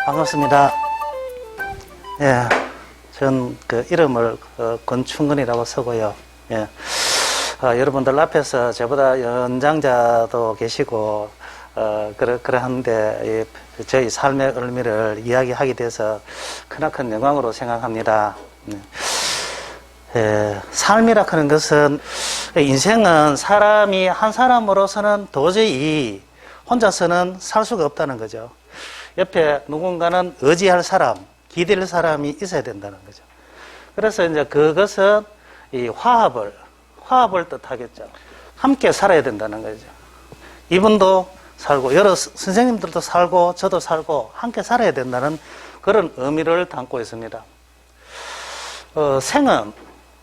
반갑습니다. 예, 전 그 이름을 권충근이라고 쓰고요. 예, 여러분들 앞에서 저보다 연장자도 계시고, 그러한데, 저희 삶의 의미를 이야기하게 돼서 크나큰 영광으로 생각합니다. 예, 삶이라 하는 것은, 인생은 사람이 한 사람으로서는 도저히 혼자서는 살 수가 없다는 거죠. 옆에 누군가는 의지할 사람, 기댈 사람이 있어야 된다는 거죠. 그래서 이제 그것은 이 화합을 뜻하겠죠. 함께 살아야 된다는 거죠. 이분도 살고, 여러 선생님들도 살고, 저도 살고, 함께 살아야 된다는 그런 의미를 담고 있습니다. 생은,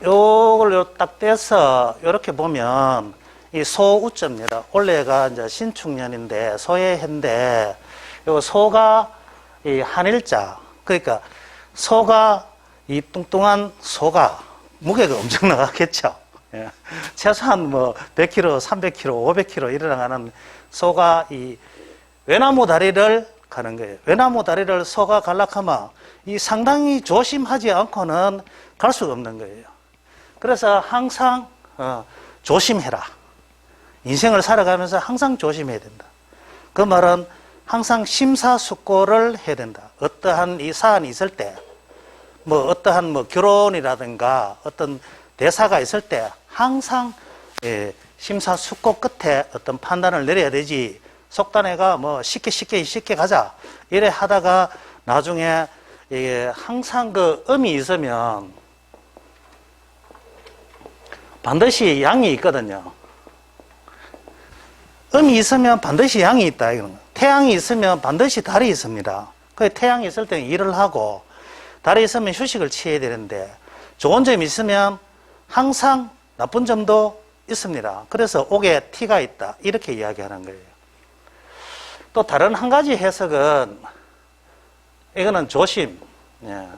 요걸 딱 떼서, 요렇게 보면, 이 소우자입니다. 올해가 이제 신축년인데, 소의 해인데, 요 소가 이 한일자. 그러니까, 소가, 이 뚱뚱한 소가, 무게가 엄청 나가겠죠. 예. 최소한 뭐 100kg, 300kg, 500kg 이러나가는 소가 이 외나무 다리를 가는 거예요. 외나무 다리를 소가 갈락하면 이 상당히 조심하지 않고는 갈 수가 없는 거예요. 그래서 항상 조심해라. 인생을 살아가면서 항상 조심해야 된다. 그 말은 항상 심사숙고를 해야 된다. 어떠한 이 사안이 있을 때, 뭐 어떠한 뭐 결혼이라든가 어떤 대사가 있을 때 항상 심사숙고 끝에 어떤 판단을 내려야 되지, 속단해가 뭐 쉽게 가자 이래 하다가 나중에 항상 그 음이 있으면 반드시 양이 있거든요. 음이 있으면 반드시 양이 있다. 이거는. 태양이 있으면 반드시 달이 있습니다. 그 태양이 있을 때는 일을 하고 달이 있으면 휴식을 취해야 되는데 좋은 점이 있으면 항상 나쁜 점도 있습니다. 그래서 옥에 티가 있다. 이렇게 이야기하는 거예요. 또 다른 한 가지 해석은 이거는 조심. 예.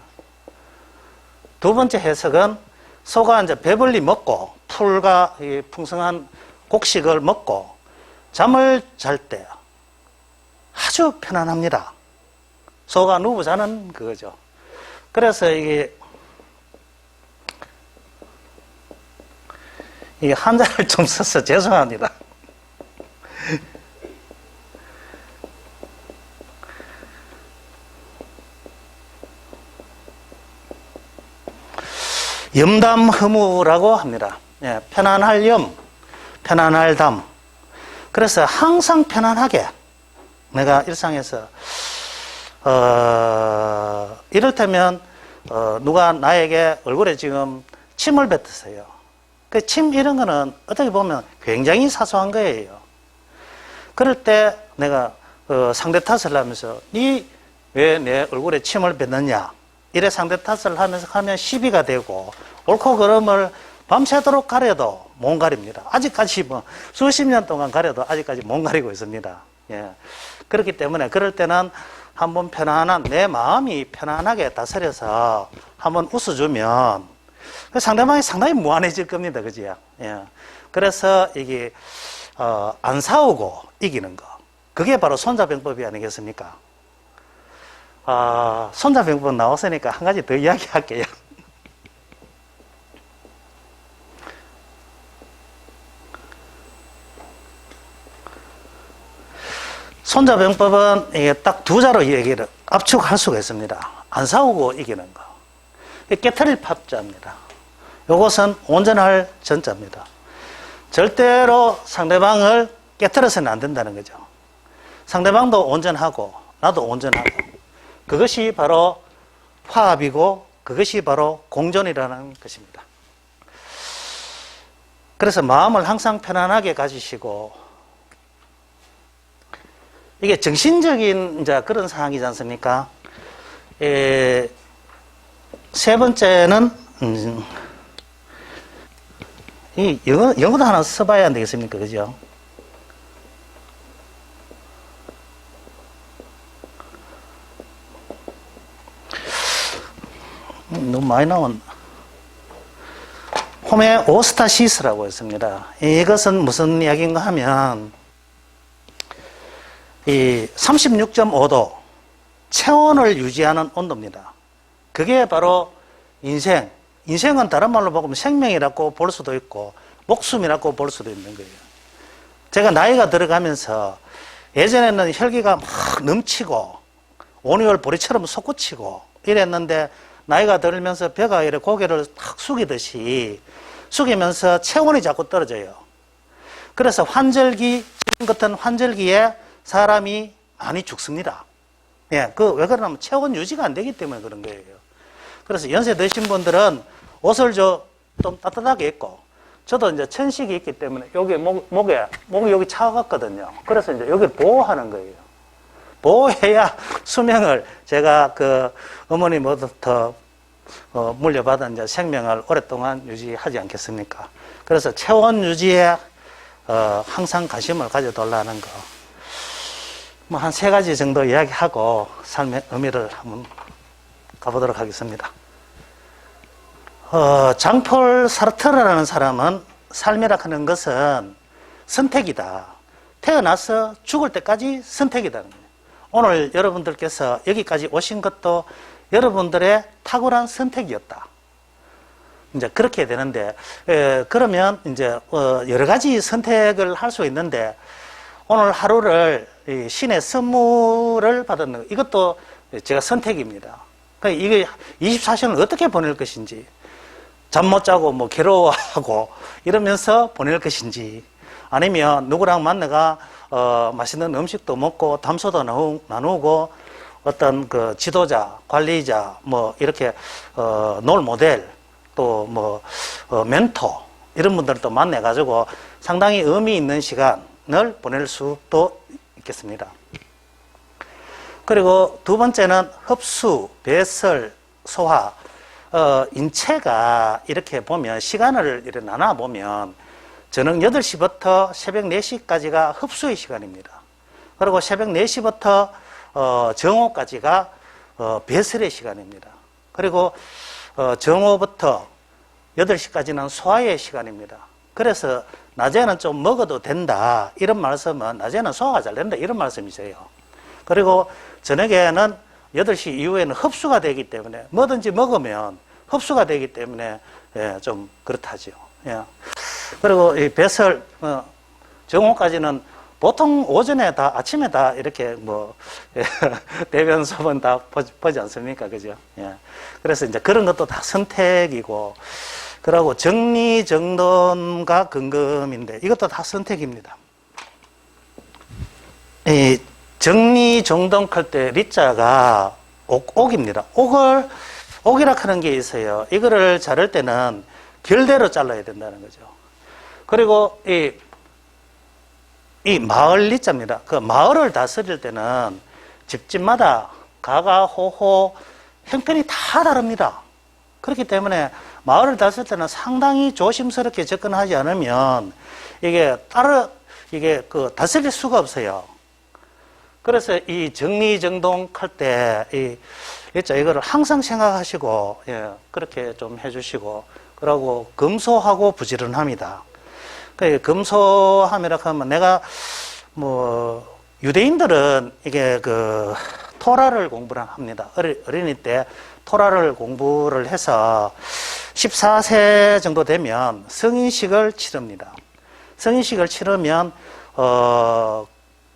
두 번째 해석은 소가 이제 배불리 먹고 풀과 풍성한 곡식을 먹고 잠을 잘 때 아주 편안합니다. 소가 누워 자는 그거죠. 그래서 이게 한자를 좀 써서 죄송합니다. 염담허무라고 합니다. 예, 편안할 염, 편안할 담. 그래서 항상 편안하게 내가 일상에서 이를테면 누가 나에게 얼굴에 지금 침을 뱉으세요. 그 침 이런 거는 어떻게 보면 굉장히 사소한 거예요. 그럴 때 내가 상대 탓을 하면서 니 왜 내 얼굴에 침을 뱉느냐 이래 상대 탓을 하면서 하면 시비가 되고 옳고 그름을 밤새도록 가려도 못 가립니다. 아직까지 뭐 수십 년 동안 가려도 아직까지 못 가리고 있습니다. 예. 그렇기 때문에 그럴 때는 한번 편안한 내 마음이 편안하게 다스려서 한번 웃어주면 상대방이 상당히 무한해질 겁니다. 그지요? 예. 그래서 이게 안 싸우고 이기는 거. 그게 바로 손자병법이 아니겠습니까? 손자병법 나왔으니까 한 가지 더 이야기할게요. 손자병법은 이게 딱 두 자로 얘기를 압축할 수가 있습니다. 안 싸우고 이기는 거. 깨트릴 팝자입니다. 이것은 온전할 전자입니다. 절대로 상대방을 깨트려서는 안 된다는 거죠. 상대방도 온전하고 나도 온전하고 그것이 바로 화합이고 그것이 바로 공존이라는 것입니다. 그래서 마음을 항상 편안하게 가지시고 이게 정신적인 이제 그런 상황이지 않습니까? 세 번째는 이 영어도 하나 써봐야 안 되겠습니까? 그죠? 너무 많이 나온. 호메오스타시스라고 했습니다. 이것은 무슨 이야기인가 하면 이 36.5도 체온을 유지하는 온도입니다. 그게 바로 인생. 인생은 다른 말로 보면 생명이라고 볼 수도 있고 목숨이라고 볼 수도 있는 거예요. 제가 나이가 들어가면서 예전에는 혈기가 막 넘치고 온유월 보리처럼 솟구치고 이랬는데 나이가 들면서 벼가 이렇게 고개를 탁 숙이듯이 숙이면서 체온이 자꾸 떨어져요. 그래서 환절기, 지금 같은 환절기에 사람이 많이 죽습니다. 예, 왜 그러냐면 체온 유지가 안 되기 때문에 그런 거예요. 그래서 연세 드신 분들은 옷을 좀 따뜻하게 입고, 저도 이제 천식이 있기 때문에 여기 목이 여기 차갑거든요. 그래서 이제 여기 보호하는 거예요. 보호해야 수명을 제가 어머니부터 물려받은 이제 생명을 오랫동안 유지하지 않겠습니까? 그래서 체온 유지에 항상 관심을 가져달라는 거. 뭐 한 3가지 정도 이야기하고 삶의 의미를 한번 가보도록 하겠습니다. 장폴 사르트르라는 사람은 삶이라 하는 것은 선택이다. 태어나서 죽을 때까지 선택이다는 거예요. 오늘 여러분들께서 여기까지 오신 것도 여러분들의 탁월한 선택이었다. 이제 그렇게 되는데, 그러면 이제 여러 가지 선택을 할 수 있는데, 오늘 하루를 신의 선물을 받았는 거, 이것도 제가 선택입니다. 그러니까 이게 24시간을 어떻게 보낼 것인지, 잠 못 자고 뭐 괴로워하고 이러면서 보낼 것인지, 아니면 누구랑 만나가 맛있는 음식도 먹고 담소도 나누고 어떤 지도자, 관리자, 뭐 이렇게 롤 모델, 또 뭐 멘토 이런 분들도 만나 가지고 상당히 의미 있는 시간을 보낼 수도 있겠습니다. 그리고 두 번째는 흡수, 배설, 소화. 인체가 이렇게 보면 시간을 이렇게 나눠 보면 저녁 8시부터 새벽 4시까지가 흡수의 시간입니다. 그리고 새벽 4시부터 정오까지가 배설의 시간입니다. 그리고 정오부터 8시까지는 소화의 시간입니다. 그래서 낮에는 좀 먹어도 된다 이런 말씀은 낮에는 소화가 잘 된다 이런 말씀이세요. 그리고 저녁에는 8시 이후에는 흡수가 되기 때문에 뭐든지 먹으면 흡수가 되기 때문에 좀 그렇다죠. 예. 그리고 이 배설 정오까지는 보통 오전에 다 아침에 다 이렇게 뭐 대변 소변 다 보지 않습니까, 그죠? 예. 그래서 이제 그런 것도 다 선택이고, 그러고 정리정돈과 근검인데 이것도 다 선택입니다. 이 정리정돈할 때 리자가 옥입니다. 옥이라 하는 게 있어요. 이거를 자를 때는 결대로 잘라야 된다는 거죠. 그리고 이 마을 리자입니다. 그 마을을 다스릴 때는 집집마다 가가, 호호, 형편이 다 다릅니다. 그렇기 때문에 마을을 다스릴 때는 상당히 조심스럽게 접근하지 않으면 이게 다스릴 수가 없어요. 그래서 이 정리정돈할 때 이거를 항상 생각하시고, 예, 그렇게 좀 해주시고, 그러고 금소하고 부지런합니다. 그 금소함이라 하면 내가 뭐 유대인들은 이게 토라를 공부를 합니다. 어린이 때 토라를 공부를 해서 14세 정도 되면 성인식을 치릅니다. 성인식을 치르면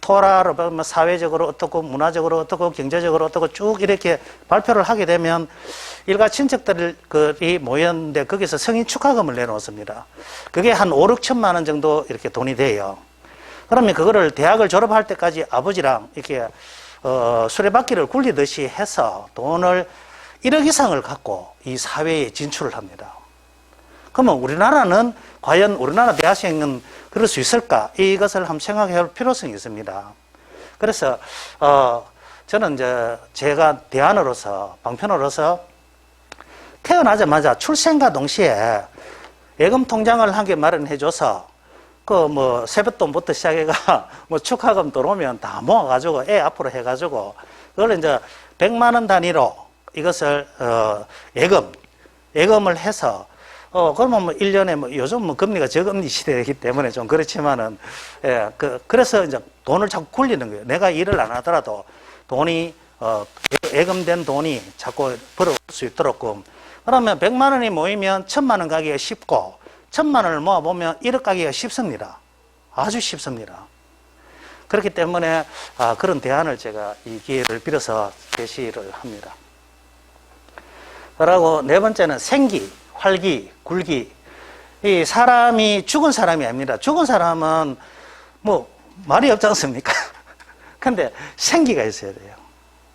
토라를 보면 사회적으로 어떻고 문화적으로 어떻고 경제적으로 어떻고 쭉 이렇게 발표를 하게 되면 일가 친척들이 모였는데 거기서 성인 축하금을 내놓습니다. 그게 한 5, 6천만 원 정도 이렇게 돈이 돼요. 그러면 그거를 대학을 졸업할 때까지 아버지랑 이렇게 수레바퀴를 굴리듯이 해서 돈을 1억 이상을 갖고 이 사회에 진출을 합니다. 그러면 우리나라는 과연 우리나라 대학생은 그럴 수 있을까? 이것을 한번 생각해 볼 필요성이 있습니다. 그래서 저는 이제 제가 대안으로서 방편으로서 태어나자마자 출생과 동시에 예금 통장을 한 개 마련해줘서 뭐 세뱃돈부터 시작해가 뭐 축하금 들어오면 다 모아가지고 애 앞으로 해가지고 그걸 이제 100만 원 단위로 이것을 예금을 해서 그러면 뭐 1년에 뭐 요즘 뭐 금리가 저금리 시대이기 때문에 좀 그렇지만은, 예, 그래서 이제 돈을 자꾸 굴리는 거예요. 내가 일을 안 하더라도 돈이 예금된 돈이 자꾸 벌어올 수 있도록. 그러면 100만 원이 모이면 1000만 원 가기가 쉽고 1000만 원을 모아보면 1억 가기가 쉽습니다. 아주 쉽습니다. 그렇기 때문에 그런 대안을 제가 이 기회를 빌어서 제시를 합니다. 그리고 네 번째는 생기, 활기, 굴기. 이 사람이 죽은 사람이 아닙니다. 죽은 사람은 뭐 말이 없지 않습니까? 근데 생기가 있어야 돼요.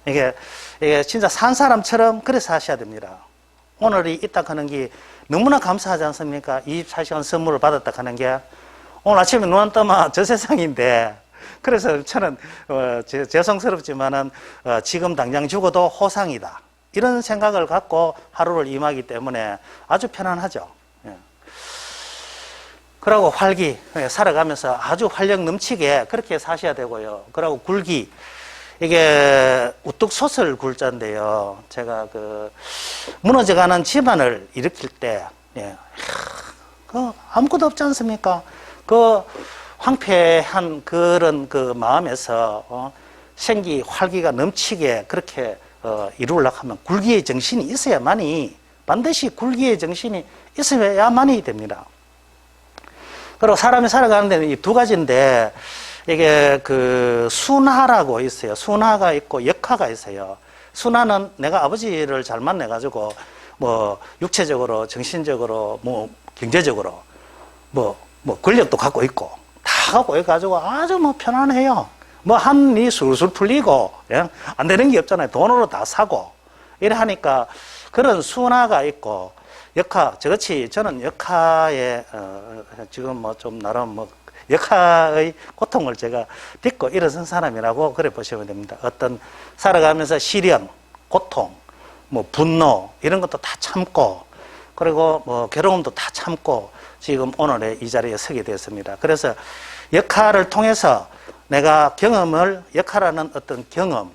이게 진짜 산 사람처럼 그래서 하셔야 됩니다. 오늘이 있다 하는 게 너무나 감사하지 않습니까? 24시간 선물을 받았다 하는 게 오늘 아침에 눈 뜨면 저 세상인데 그래서 저는 죄송스럽지만은 지금 당장 죽어도 호상이다 이런 생각을 갖고 하루를 임하기 때문에 아주 편안하죠. 예. 그리고 활기, 살아가면서 아주 활력 넘치게 그렇게 사셔야 되고요. 그리고 굴기, 이게 우뚝 솟을 굴자인데요. 제가 무너져가는 집안을 일으킬 때, 예. 아무것도 없지 않습니까? 황폐한 그런 마음에서 생기, 활기가 넘치게 그렇게 이루려고 하면 굴기의 정신이 있어야만이, 반드시 굴기의 정신이 있어야만이 됩니다. 그리고 사람이 살아가는 데는 이 두 가지인데, 이게 순화라고 있어요. 순화가 있고 역화가 있어요. 순화는 내가 아버지를 잘 만나가지고, 육체적으로, 정신적으로, 경제적으로, 권력도 갖고 있고, 다 갖고 있어가지고 아주 편안해요. 한이 술술 풀리고, 예? 안 되는 게 없잖아요. 돈으로 다 사고. 이래 하니까 그런 순화가 있고, 역화, 저같이 저는 역화에, 지금 좀 나름 역화의 고통을 제가 딛고 일어선 사람이라고 그래 보시면 됩니다. 어떤 살아가면서 시련, 고통, 분노, 이런 것도 다 참고, 그리고 괴로움도 다 참고, 지금 오늘의 이 자리에 서게 되었습니다. 그래서 역할을 통해서 내가 역할하는 어떤 경험,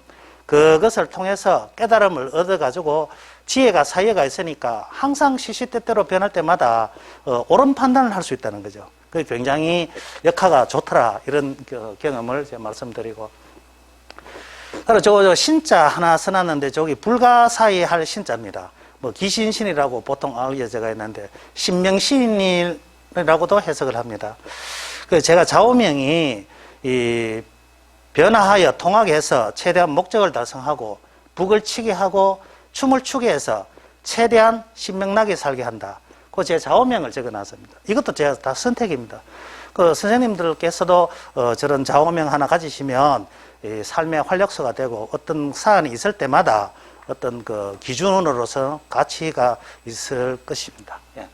그것을 통해서 깨달음을 얻어가지고 지혜가 사이가 있으니까 항상 시시때때로 변할 때마다 옳은 판단을 할 수 있다는 거죠. 그게 굉장히 역할가 좋더라, 이런 경험을 제가 말씀드리고. 그리고 저 신자 하나 써놨는데 저기 불가사의 할 신자입니다. 기신신이라고 보통 제가 있는데 신명신이라고도 해석을 합니다. 제가 좌우명이 변화하여 통하게 해서 최대한 목적을 달성하고 북을 치게 하고 춤을 추게 해서 최대한 신명나게 살게 한다. 제 좌우명을 적어놨습니다. 이것도 제가 다 선택입니다. 선생님들께서도 저런 좌우명 하나 가지시면 삶의 활력소가 되고 어떤 사안이 있을 때마다 어떤 기준으로서 가치가 있을 것입니다. 예.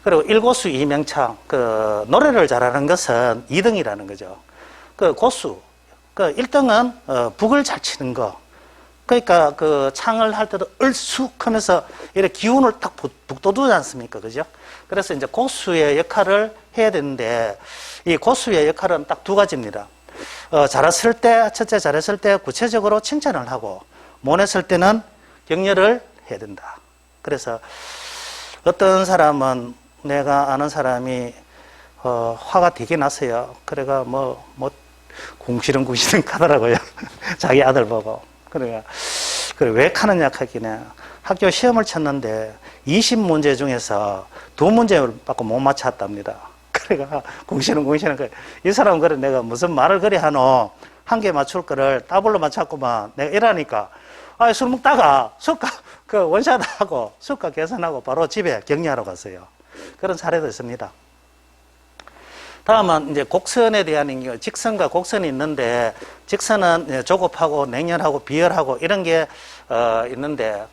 그리고 일고수 이명창, 노래를 잘하는 것은 2등이라는 거죠. 고수, 1등은 북을 잘 치는 거. 그러니까 창을 할 때도 얼쑥 하면서 이렇게 기운을 딱 북돋우지 않습니까? 그죠? 그래서 이제 고수의 역할을 해야 되는데, 이 고수의 역할은 딱 두 가지입니다. 잘했을 때, 첫째 잘했을 때 구체적으로 칭찬을 하고, 못했을 때는 격려를 해야 된다. 그래서 어떤 사람은 내가 아는 사람이 화가 되게 났어요. 그래가 궁시렁궁시렁 하더라고요. 자기 아들 보고. 그래 왜 하느냐 하기는 학교 시험을 쳤는데 20문제 중에서 2문제를 받고 못 맞췄답니다. 그래가 궁시렁궁시렁 이 사람은 그래 내가 무슨 말을 그리 하노, 한 개 맞출 거를 더블로 맞췄구만. 내가 이러니까 술 먹다가 술값 원샷하고 술값 계산하고 바로 집에 격리하러 갔어요. 그런 사례도 있습니다. 다음은 이제 곡선에 대한 직선과 곡선이 있는데, 직선은 조급하고 냉혈하고 비열하고 이런 게 있는데,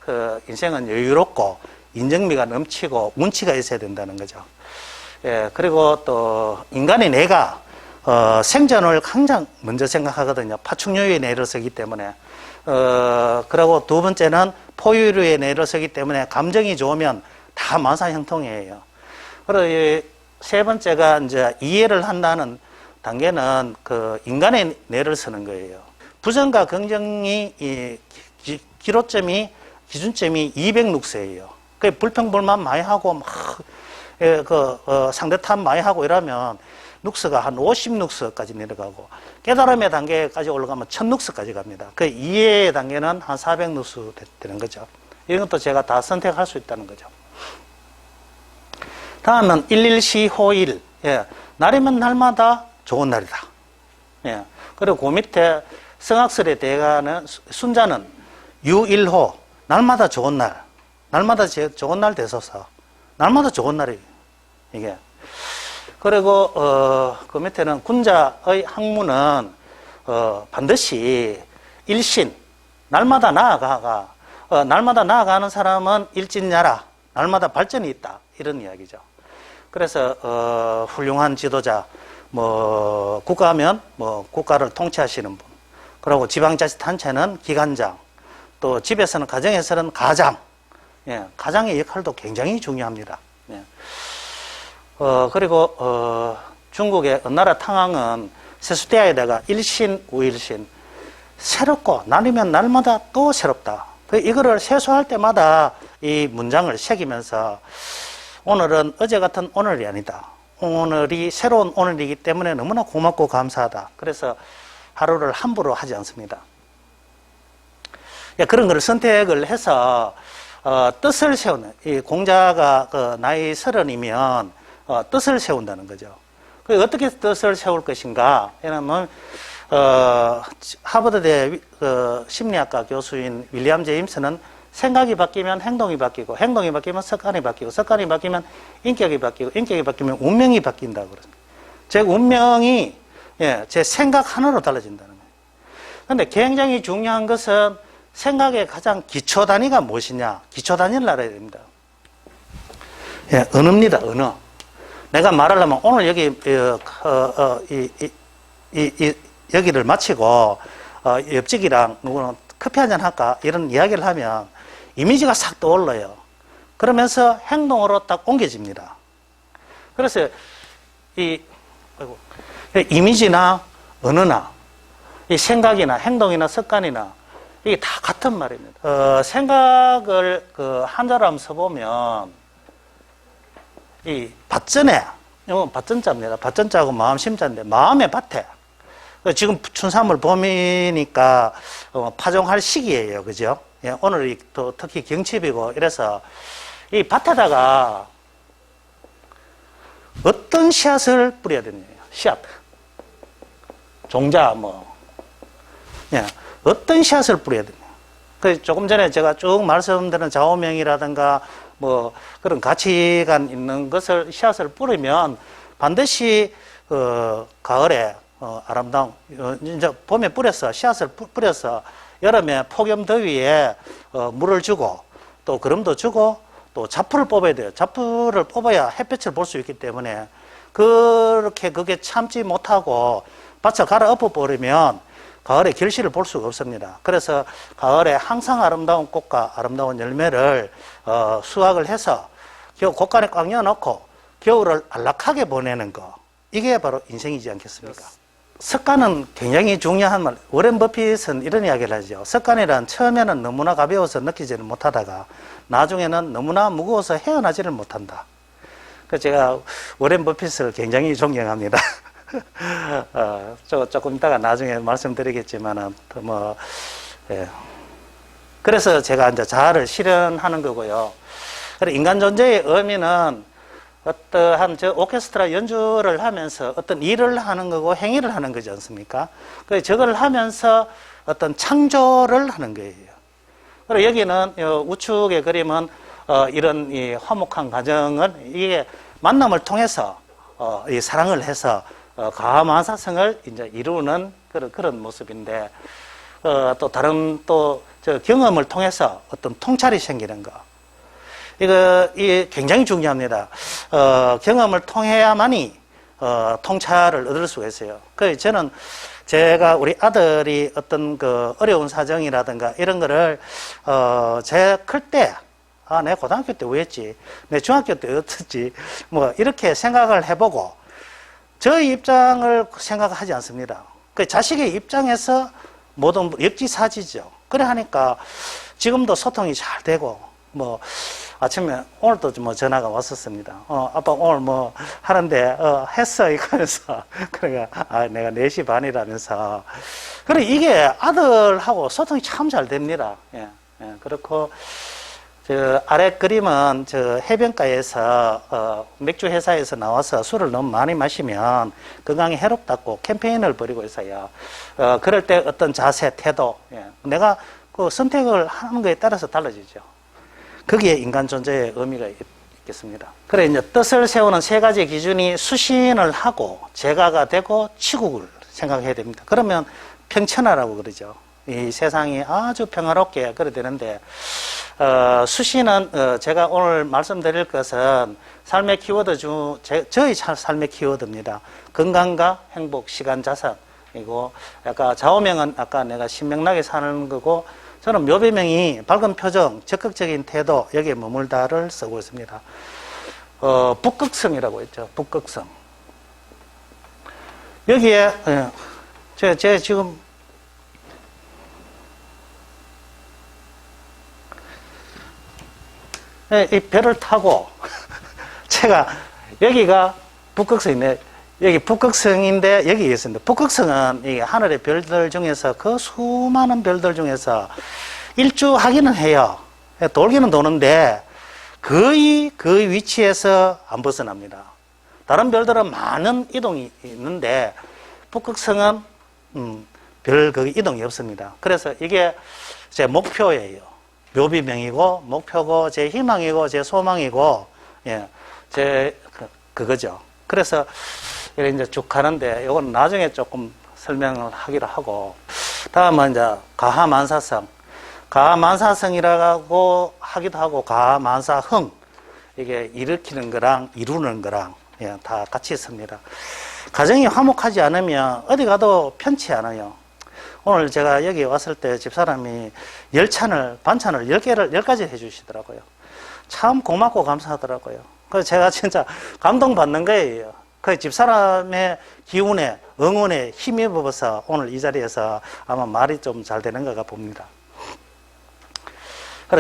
인생은 여유롭고 인정미가 넘치고 운치가 있어야 된다는 거죠. 예, 그리고 또 인간의 뇌가 생존을 항상 먼저 생각하거든요. 파충류의 뇌를 쓰기 때문에. 그리고 두 번째는 포유류의 뇌를 쓰기 때문에 감정이 좋으면 다 만사형통이에요. 그리고 세 번째가 이제 이해를 한다는 단계는 인간의 뇌를 쓰는 거예요. 부정과 긍정이 기준점이 200룩스예요. 불평불만 많이 하고 상대 탓 많이 하고 이러면 룩스가 한 50룩스까지 내려가고, 깨달음의 단계까지 올라가면 1000룩스까지 갑니다. 그 이해의 단계는 한 400룩스 되는 거죠. 이런 것도 제가 다 선택할 수 있다는 거죠. 다음은 11시호일. 예. 날이면 날마다 좋은 날이다. 예. 그리고 그 밑에 성악설에 대가는 순자는 유일호. 날마다 좋은 날. 날마다 좋은 날 되소서. 날마다 좋은 날이 이게. 그리고 그 밑에는 군자의 학문은 반드시 일신. 날마다 나아가가. 날마다 나아가는 사람은 일진야라. 날마다 발전이 있다. 이런 이야기죠. 그래서 훌륭한 지도자, 뭐 국가면 뭐 국가를 통치하시는 분, 그리고 지방자치단체는 기관장, 또 집에서는 가정에서는 가장, 예, 가장의 역할도 굉장히 중요합니다. 예. 그리고 중국의 은나라 탕왕은 세수대야에다가 일신, 우일신, 새롭고 날이면 날마다 또 새롭다. 이거를 세수할 때마다 이 문장을 새기면서 오늘은 어제 같은 오늘이 아니다. 오늘이 새로운 오늘이기 때문에 너무나 고맙고 감사하다. 그래서 하루를 함부로 하지 않습니다. 그런 걸 선택을 해서 뜻을 세우는, 이 공자가 그 나이 30이면 뜻을 세운다는 거죠. 어떻게 뜻을 세울 것인가? 왜냐하면 하버드대 심리학과 교수인 윌리엄 제임스는 생각이 바뀌면 행동이 바뀌고, 행동이 바뀌면 습관이 바뀌고, 습관이 바뀌면 인격이 바뀌고, 인격이 바뀌면 운명이 바뀐다고 그럽니다. 제 운명이, 예, 제 생각 하나로 달라진다는 거예요. 그런데 굉장히 중요한 것은 생각의 가장 기초 단위가 무엇이냐? 기초 단위를 알아야 됩니다. 예, 언어입니다, 언어. 내가 말하려면 오늘 여기, 여기를 마치고, 옆집이랑 누구는 커피 한잔 할까? 이런 이야기를 하면 이미지가 싹 떠올라요. 그러면서 행동으로 딱 옮겨집니다. 그래서 이미지나 언어나 이 생각이나 행동이나 습관이나 이게 다 같은 말입니다. 생각을 한자로 한번 써보면 이 밭전에, 이건 밭전자입니다. 밭전자하고 마음심자인데 마음의 밭에 지금 춘삼월 봄이니까 파종할 시기예요. 그죠? 예, 오늘이 또 특히 경칩이고 이래서 이 밭에다가 어떤 씨앗을 뿌려야 되느냐. 씨앗. 종자 예, 어떤 씨앗을 뿌려야 되느냐. 조금 전에 제가 쭉 말씀드린 좌우명이라든가 뭐 그런 가치관 있는 것을 씨앗을 뿌리면 반드시 가을에 아름다운, 이제 봄에 뿌려서, 씨앗을 뿌려서 여름에 폭염 더위에 물을 주고 또 거름도 주고 또 잡풀을 뽑아야 돼요. 잡풀을 뽑아야 햇볕을 볼 수 있기 때문에 그렇게 그게 참지 못하고 밭을 갈아 엎어버리면 가을에 결실을 볼 수가 없습니다. 그래서 가을에 항상 아름다운 꽃과 아름다운 열매를 수확을 해서 곳간에 꽉 넣어놓고 겨울을 안락하게 보내는 거, 이게 바로 인생이지 않겠습니까? 습관은 굉장히 중요한 말. 워렌 버핏은 이런 이야기를 하죠. 습관이란 처음에는 너무나 가벼워서 느끼지를 못하다가 나중에는 너무나 무거워서 헤어나지를 못한다. 그래서 제가 워렌 버핏을 굉장히 존경합니다. 조금 이따가 나중에 말씀드리겠지만은 예. 그래서 제가 이제 자아를 실현하는 거고요. 인간 존재의 의미는 어떠한 오케스트라 연주를 하면서 어떤 일을 하는 거고 행위를 하는 거지 않습니까? 그래서 저걸 하면서 어떤 창조를 하는 거예요. 그리고 여기는 우측의 그림은 이런 이 화목한 가정을 이게 만남을 통해서 이 사랑을 해서 가마사성을 이제 이루는 그런 모습인데 또 다른 저 경험을 통해서 어떤 통찰이 생기는 거. 이게 굉장히 중요합니다. 경험을 통해야만이, 통찰을 얻을 수가 있어요. 그래서 저는 제가 우리 아들이 어떤 어려운 사정이라든가 이런 거를, 제가 클 때, 내 고등학교 때 왜 했지? 내 중학교 때 어떻지? 이렇게 생각을 해보고, 저의 입장을 생각하지 않습니다. 그 자식의 입장에서 모든 역지사지죠. 그래 하니까 지금도 소통이 잘 되고, 아침에 오늘도 뭐 전화가 왔었습니다. 아빠 오늘 뭐 하는데 했어 이거 하면서 그러니까 내가 4시 반이라면서 그래 이게 아들하고 소통이 참 잘 됩니다. 예, 그렇고 저 아래 그림은 저 해변가에서 맥주 회사에서 나와서 술을 너무 많이 마시면 건강에 해롭다고 캠페인을 벌이고 있어요. 그럴 때 어떤 자세, 태도, 내가 그 선택을 하는 거에 따라서 달라지죠. 거기에 인간 존재의 의미가 있겠습니다. 그래 이제 뜻을 세우는 3가지 기준이 수신을 하고 제가가 되고 치국을 생각해야 됩니다. 그러면 평천하라고 그러죠. 이 세상이 아주 평화롭게 그래 되는데 수신은 제가 오늘 말씀드릴 것은 삶의 키워드 중 저희 삶의 키워드입니다. 건강과 행복, 시간, 자산이고 약간 좌우명은 아까 내가 신명나게 사는 거고 저는 묘비명이 밝은 표정, 적극적인 태도 여기에 머물다를 쓰고 있습니다. 북극성이라고 했죠. 북극성. 여기에 제가 지금 이 배를 타고 제가 여기가 북극성인데 여기 북극성인데 여기 있습니다. 북극성은 이 하늘의 별들 중에서 그 수많은 별들 중에서 일주하기는 해요. 돌기는 도는데 거의 그 위치에서 안 벗어납니다. 다른 별들은 많은 이동이 있는데 북극성은 별 거기 이동이 없습니다. 그래서 이게 제 목표예요. 묘비명이고 목표고 제 희망이고 제 소망이고 제 그거죠. 그래서 이렇게 이제 쭉 가는데 이건 나중에 조금 설명을 하기로 하고 다음은 이제 가하만사성. 가하만사성이라고 하기도 하고 가하만사흥 이게 일으키는 거랑 이루는 거랑 다 같이 씁니다. 가정이 화목하지 않으면 어디 가도 편치 않아요. 오늘 제가 여기 왔을 때 집사람이 반찬을 10가지 해주시더라고요. 참 고맙고 감사하더라고요. 그래서 제가 진짜 감동받는 거예요. 그 집사람의 기운에, 응원에 힘입어서 오늘 이 자리에서 아마 말이 좀 잘 되는 거가 봅니다.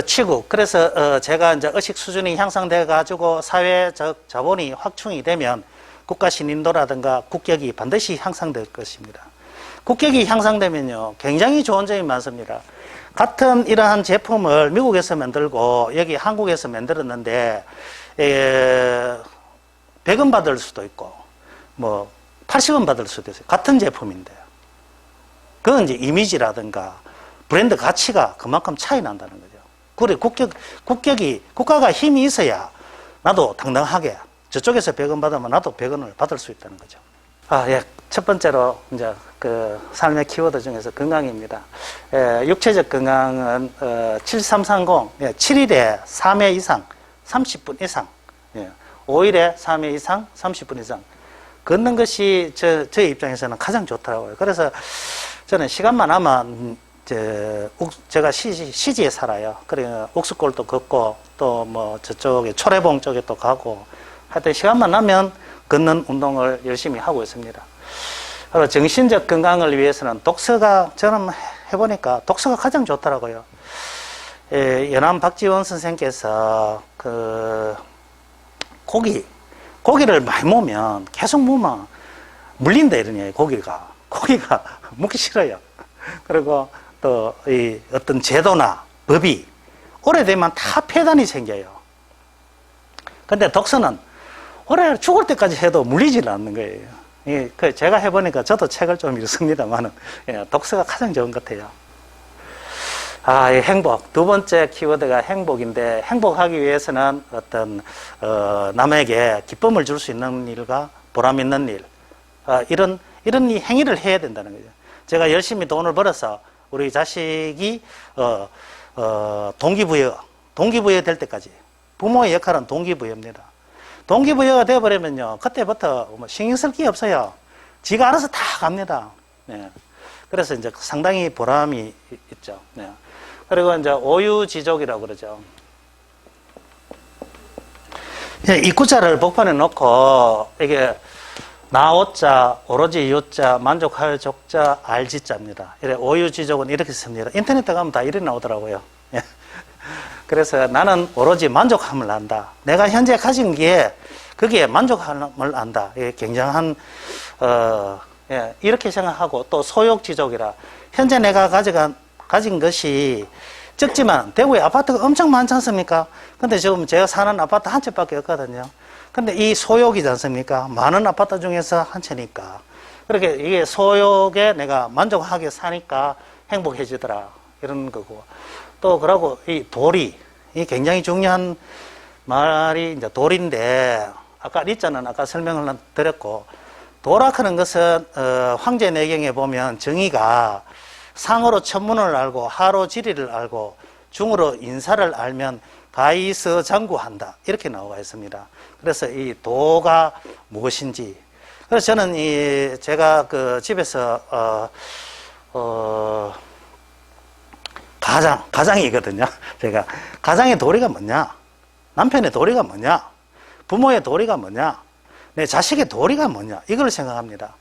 치국. 그래서 제가 이제 의식 수준이 향상돼 가지고 사회적 자본이 확충이 되면 국가 신인도라든가 국격이 반드시 향상될 것입니다. 국격이 향상되면요, 굉장히 좋은 점이 많습니다. 같은 이러한 제품을 미국에서 만들고 여기 한국에서 만들었는데 100원 받을 수도 있고 뭐 80원 받을 수도 있어요. 같은 제품인데요. 그건 이제 이미지라든가 브랜드 가치가 그만큼 차이 난다는 거죠. 그래 국가가 힘이 있어야 나도 당당하게 저쪽에서 100원 받으면 나도 100원을 받을 수 있다는 거죠. 첫 번째로 이제 그 삶의 키워드 중에서 건강입니다. 육체적 건강은 7330 7일에 3회 이상 30분 이상 5일에 3회 이상 30분 이상 걷는 것이 저희 입장에서는 가장 좋더라고요. 그래서 저는 시간만 하면 제가 시지에 살아요. 그래 옥수골도 걷고 또 뭐 저쪽에 초래봉 쪽에 또 가고 하여튼 시간만 나면 걷는 운동을 열심히 하고 있습니다. 그리고 정신적 건강을 위해서는 독서가 저는 해보니까 독서가 가장 좋더라고요. 연암 박지원 선생께서 그 고기를 많이 모으면 계속 모으면 물린다 이러냐. 고기가 먹기 싫어요. 그리고 또 이 어떤 제도나 법이 오래되면 다 폐단이 생겨요. 근데 독서는 오래 죽을 때까지 해도 물리질 않는 거예요. 제가 해보니까 저도 책을 좀 읽습니다만은 독서가 가장 좋은 것 같아요. 이 행복. 두 번째 키워드가 행복인데 행복하기 위해서는 어떤 남에게 기쁨을 줄 수 있는 일과 보람 있는 일 이런 이 행위를 해야 된다는 거죠. 제가 열심히 돈을 벌어서 우리 자식이 동기부여 될 때까지 부모의 역할은 동기부여입니다. 동기부여가 되어버리면요, 그때부터 신경 쓸 게 없어요. 지가 알아서 다 갑니다. 그래서 이제 상당히 보람이 있죠. 그리고 이제 오유지족이라고 그러죠. 입구자를 복판에 놓고 이게 나오자, 오로지 유자, 만족할 족자, 알지자입니다. 오유지족은 이렇게 씁니다. 인터넷에 가면 다 이렇게 나오더라고요. 그래서 나는 오로지 만족함을 안다. 내가 현재 가진 게 거기에 만족함을 안다. 이게 굉장한 예, 이렇게 생각하고 또 소욕지족이라 현재 내가 가진 것이 적지만 대구에 아파트가 엄청 많지 않습니까? 근데 지금 제가 사는 아파트 한 채밖에 없거든요. 근데 이 소욕이지 않습니까? 많은 아파트 중에서 한 채니까. 그렇게 이게 소욕에 내가 만족하게 사니까 행복해지더라. 이런 거고. 또 그러고 이 도리. 이 굉장히 중요한 말이 이제 도리인데 아까 리자는 아까 설명을 드렸고 도락하는 것은 황제 내경에 보면 정의가 상으로 천문을 알고 하로 지리를 알고 중으로 인사를 알면 가이서 장구한다 이렇게 나와 있습니다. 그래서 이 도가 무엇인지 그래서 저는 제가 그 집에서 가장이거든요. 제가 가장의 도리가 뭐냐? 남편의 도리가 뭐냐? 부모의 도리가 뭐냐? 내 자식의 도리가 뭐냐? 이걸 생각합니다.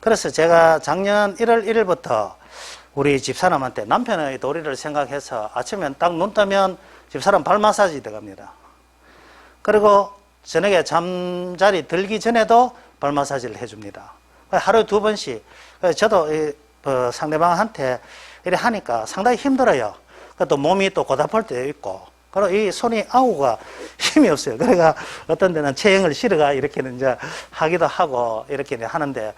그래서 제가 작년 1월 1일부터 우리 집사람한테 남편의 도리를 생각해서 아침에 딱 눈 뜨면 집사람 발 마사지 들어갑니다. 그리고 저녁에 잠자리 들기 전에도 발 마사지를 해줍니다. 하루에 2번씩. 저도 상대방한테 이래 하니까 상당히 힘들어요. 또 몸이 또 고달플 때 있고. 그리고 이 손이 아우가 힘이 없어요. 그러니까 어떤 데는 체형을 실어가 이렇게는 이제 하기도 하고 이렇게 하는데.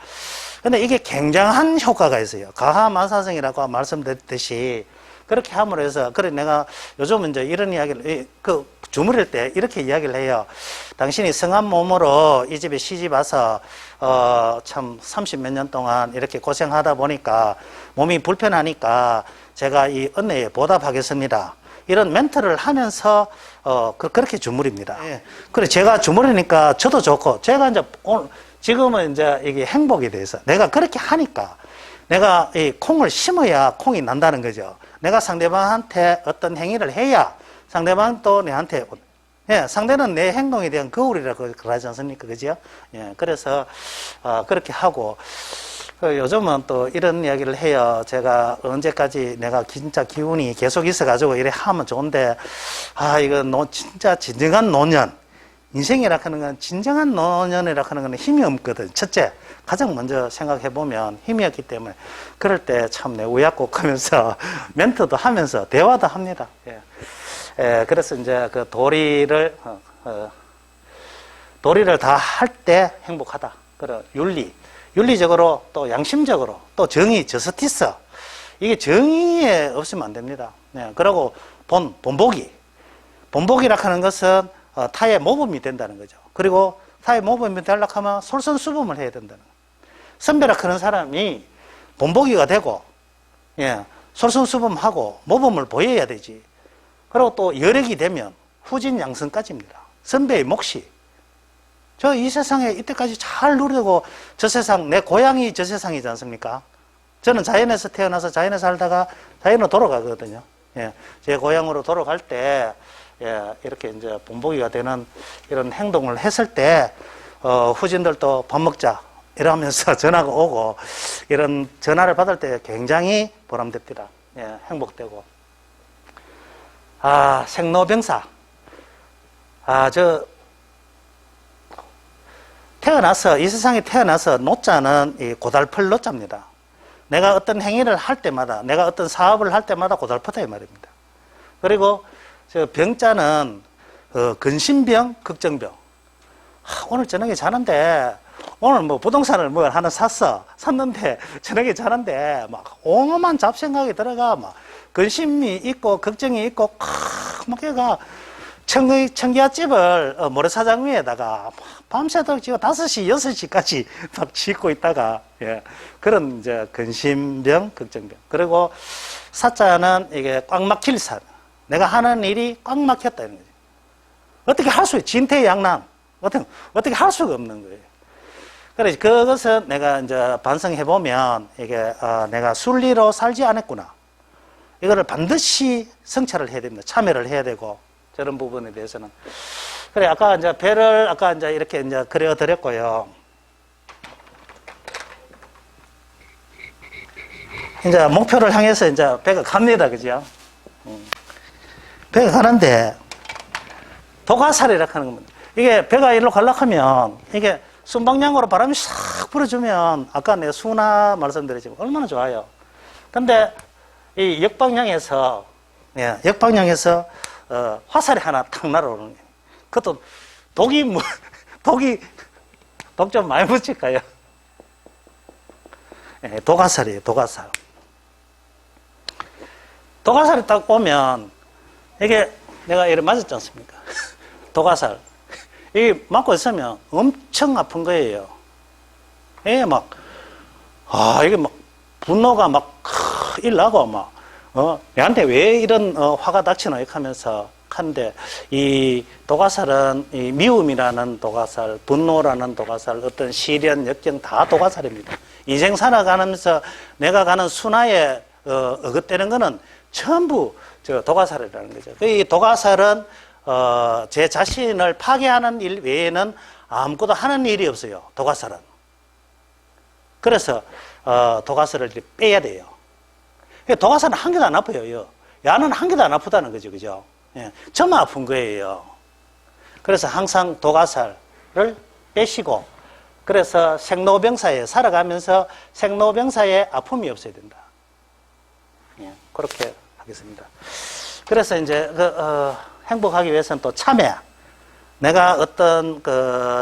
근데 이게 굉장한 효과가 있어요. 가하만사성이라고 말씀드렸듯이 그렇게 함으로 해서, 그래 내가 요즘은 이제 이런 이야기를, 주무릴 때 이렇게 이야기를 해요. 당신이 성한 몸으로 이 집에 시집 와서, 참 30몇 년 동안 이렇게 고생하다 보니까 몸이 불편하니까 제가 이 은혜에 보답하겠습니다. 이런 멘트를 하면서, 그렇게 주무립니다. 예. 그래, 제가 주무리니까 저도 좋고, 제가 이제 오늘, 지금은 이제 이게 행복이 돼서 내가 그렇게 하니까 내가 이 콩을 심어야 콩이 난다는 거죠. 내가 상대방한테 어떤 행위를 해야 상대방도 내한테, 예, 상대는 내 행동에 대한 거울이라고 그러지 않습니까? 그죠? 예, 그래서, 그렇게 하고, 요즘은 또 이런 이야기를 해요. 제가 언제까지 내가 진짜 기운이 계속 있어가지고 이래 하면 좋은데, 이거 진짜 진정한 노년. 인생이라 하는 건, 진정한 노년이라 하는 건 힘이 없거든. 첫째, 가장 먼저 생각해보면 힘이 없기 때문에, 그럴 때 참 내 우약곡 하면서, 멘트도 하면서, 대화도 합니다. 예. 그래서 이제 그 도리를 다 할 때 행복하다. 그리고 윤리적으로 또 양심적으로 또 정의, 저스티스. 이게 정의에 없으면 안 됩니다. 네. 그리고 본보기라 하는 것은 타의 모범이 된다는 거죠. 그리고 타의 모범이 되려고 하면 솔선수범을 해야 된다는 거예요. 선배라 하는 사람이 본보기가 되고, 예, 솔선수범하고 모범을 보여야 되지. 그리고 또 여력이 되면 후진양성까지입니다. 선배의 몫이. 저 이 세상에 이때까지 잘 누리고 저 세상, 내 고향이 저 세상이지 않습니까? 저는 자연에서 태어나서 자연에 살다가 자연으로 돌아가거든요. 예, 제 고향으로 돌아갈 때, 예, 이렇게 이제 본보기가 되는 이런 행동을 했을 때, 후진들도 밥 먹자. 이러면서 전화가 오고, 이런 전화를 받을 때 굉장히 보람됩니다. 예, 행복되고. 생로병사. 이 세상에 태어나서 노자는 이 고달플 노자입니다. 내가 어떤 행위를 할 때마다, 내가 어떤 사업을 할 때마다 고달프다 이 말입니다. 그리고 병자는 근심병, 걱정병. 오늘 저녁에 자는데, 오늘 뭐 부동산을 뭐 하나 샀는데, 저녁에 자는데, 막 옹험한 잡생각이 들어가, 막 근심이 있고, 걱정이 있고, 막 걔가 청기화집을 모래사장 위에다가 밤새도록 지금 5시, 6시까지 막 짓고 있다가, 예, 그런 이제 근심병, 걱정병. 그리고 사자는 이게 꽉 막힐 산. 내가 하는 일이 꽉 막혔다 이런 거지. 어떻게 할 수, 진퇴양난. 어떻게 할 수가 없는 거예요. 그래서 그것은 내가 이제 반성해보면 이게, 내가 순리로 살지 않았구나. 이거를 반드시 성찰을 해야 됩니다. 참여를 해야 되고, 저런 부분에 대해서는. 그래, 아까 이제 배를 이렇게 이제 그려드렸고요. 이제 목표를 향해서 이제 배가 갑니다. 그죠? 배가 가는데 도가살이라 하는 겁니다. 이게 배가 일로 가려면 이게 순방향으로 바람이 싹 불어주면 아까 내가 순화 말씀드렸지만 얼마나 좋아요. 근데 이 역방향에서 화살이 하나 탁 날아오는 거예요. 그것도 독 좀 많이 붙일까요? 예, 도가살이에요, 도가살. 도가살이 딱 오면, 이게 내가 이래 맞았지 않습니까? 도가살. 이게 맞고 있으면 엄청 아픈 거예요. 이게 이게 분노가 일나고 내한테 왜 이런 화가 닥치노? 이렇게 하면서 하는데, 이 도가살은 이 미움이라는 도가살, 분노라는 도가살, 어떤 시련, 역경 다 도가살입니다. 인생 살아가면서 내가 가는 순화에 어긋되는 거는 전부 저 도가살이라는 거죠. 이 도가살은 제 자신을 파괴하는 일 외에는 아무것도 하는 일이 없어요. 도가살은. 그래서 도가살을 빼야 돼요. 도가살은 한 개도 안 아파요. 야는 한 개도 안 아프다는 거죠, 그죠? 예, 저만 아픈 거예요. 그래서 항상 도가살을 빼시고, 그래서 생로병사에 살아가면서 생로병사에 아픔이 없어야 된다. 예, 그렇게 하겠습니다. 그래서 이제 행복하기 위해서는 또 참회. 내가 어떤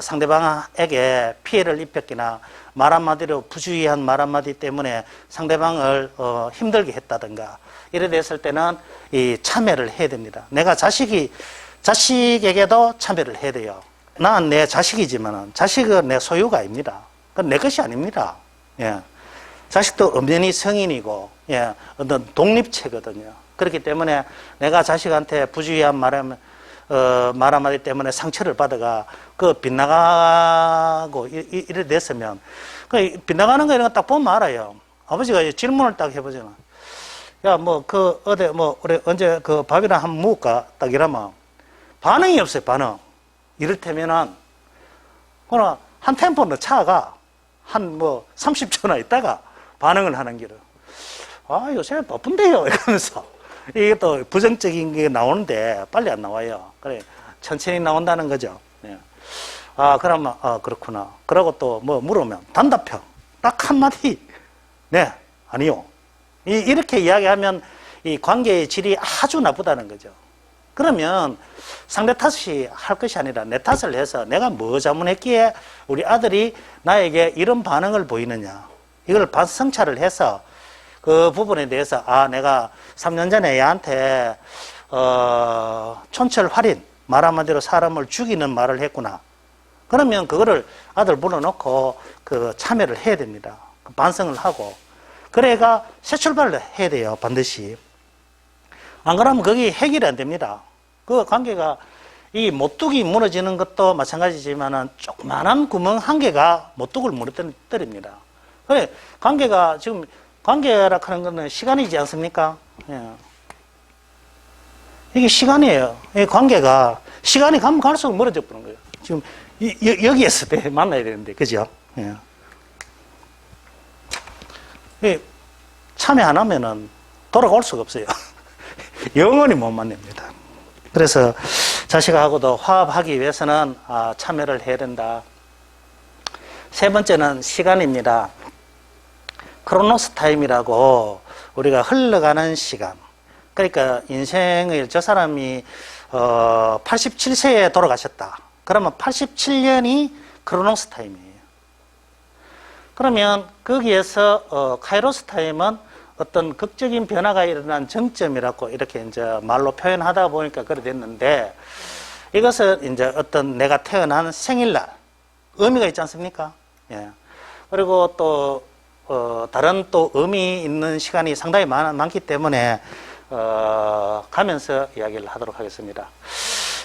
상대방에게 피해를 입혔거나 말 한마디로 부주의한 말 한마디 때문에 상대방을 힘들게 했다든가 이래 됐을 때는 이 참회를 해야 됩니다. 내가 자식에게도 참회를 해야 돼요. 난 내 자식이지만 자식은 내 소유가 아닙니다. 그건 내 것이 아닙니다. 예. 자식도 엄연히 성인이고, 예, 어떤 독립체거든요. 그렇기 때문에 내가 자식한테 부주의한 말 한마디 때문에 상처를 받아가, 빗나가고, 이래 됐으면, 빗나가는 거 이런 거 딱 보면 알아요. 아버지가 질문을 딱 해보잖아. 야, 우리 언제 밥이나 한번 먹을까? 딱 이러면, 반응이 없어요, 반응. 이를테면은, 그러나, 한 템포 더 차가, 30초나 있다가 반응을 하는 길을. 요새 바쁜데요. 이러면서. 이게 또 부정적인 게 나오는데 빨리 안 나와요. 그래. 천천히 나온다는 거죠. 네. 그러면, 그렇구나. 그러고 또 물으면 단답형. 딱 한마디. 네. 아니요. 이렇게 이야기하면 이 관계의 질이 아주 나쁘다는 거죠. 그러면 상대 탓이 할 것이 아니라 내 탓을 해서 내가 뭐 잘못했기에 우리 아들이 나에게 이런 반응을 보이느냐. 이걸 성찰을 해서 그 부분에 대해서 내가 3년 전에 얘한테 촌철활인 말 한마디로 사람을 죽이는 말을 했구나. 그러면 그거를 아들 불러놓고 참여를 해야 됩니다. 반성을 하고 그래가 새 출발을 해야 돼요. 반드시. 안 그러면 거기 해결이 안 됩니다. 그 관계가 이 못뚝이 무너지는 것도 마찬가지지만은 조그만한 구멍 한 개가 못뚝을 무너뜨립니다. 그래 관계가 지금 관계라 하는 거는 시간이지 않습니까? 예. 이게 시간이에요. 이 관계가 시간이 가면 갈수록 멀어져 버리는 거예요. 지금 여기에서 만나야 되는데, 그죠? 예. 참여 안 하면은 돌아올 수가 없어요. 영원히 못 만납니다. 그래서 자식하고도 화합하기 위해서는 참여를 해야 된다. 세 번째는 시간입니다. 크로노스 타임이라고 우리가 흘러가는 시간. 그러니까 인생을 저 사람이 87세에 돌아가셨다. 그러면 87년이 크로노스 타임이에요. 그러면 거기에서 카이로스 타임은 어떤 극적인 변화가 일어난 정점이라고 이렇게 이제 말로 표현하다 보니까 그래 됐는데 이것은 이제 어떤 내가 태어난 생일날 의미가 있지 않습니까? 예. 그리고 또 다른 또 의미 있는 시간이 상당히 많기 때문에 가면서 이야기를 하도록 하겠습니다.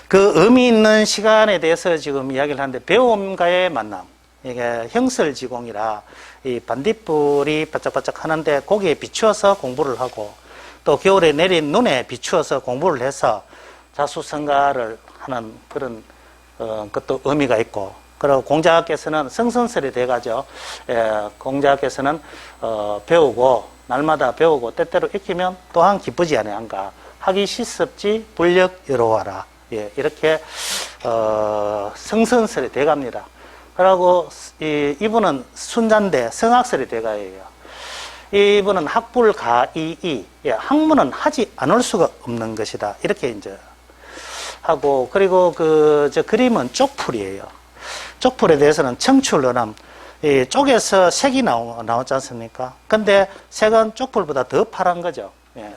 그 의미 있는 시간에 대해서 지금 이야기를 하는데 배움과의 만남. 이게 형설지공이라 이 반딧불이 바짝바짝 하는데 거기에 비추어서 공부를 하고 또 겨울에 내린 눈에 비추어서 공부를 해서 자수성가를 하는 그런 것도 의미가 있고 그리고 공자께서는 성선설이 돼가지고 공자께서는 배우고 날마다 배우고 때때로 익히면 또한 기쁘지 아니한가. 하기 시습지 불력 여로와라. 예, 이렇게 성선설이 돼갑니다. 그리고 이분은 순잔대 성악설이 돼가예요. 이분은 학불가이이, 예, 학문은 하지 않을 수가 없는 것이다. 이렇게 이제 하고, 그리고 저 그림은 쪽풀이에요. 쪽풀에 대해서는 청출어람, 이 쪽에서 색이 나왔지 않습니까? 근데 색은 쪽풀보다 더 파란 거죠. 예.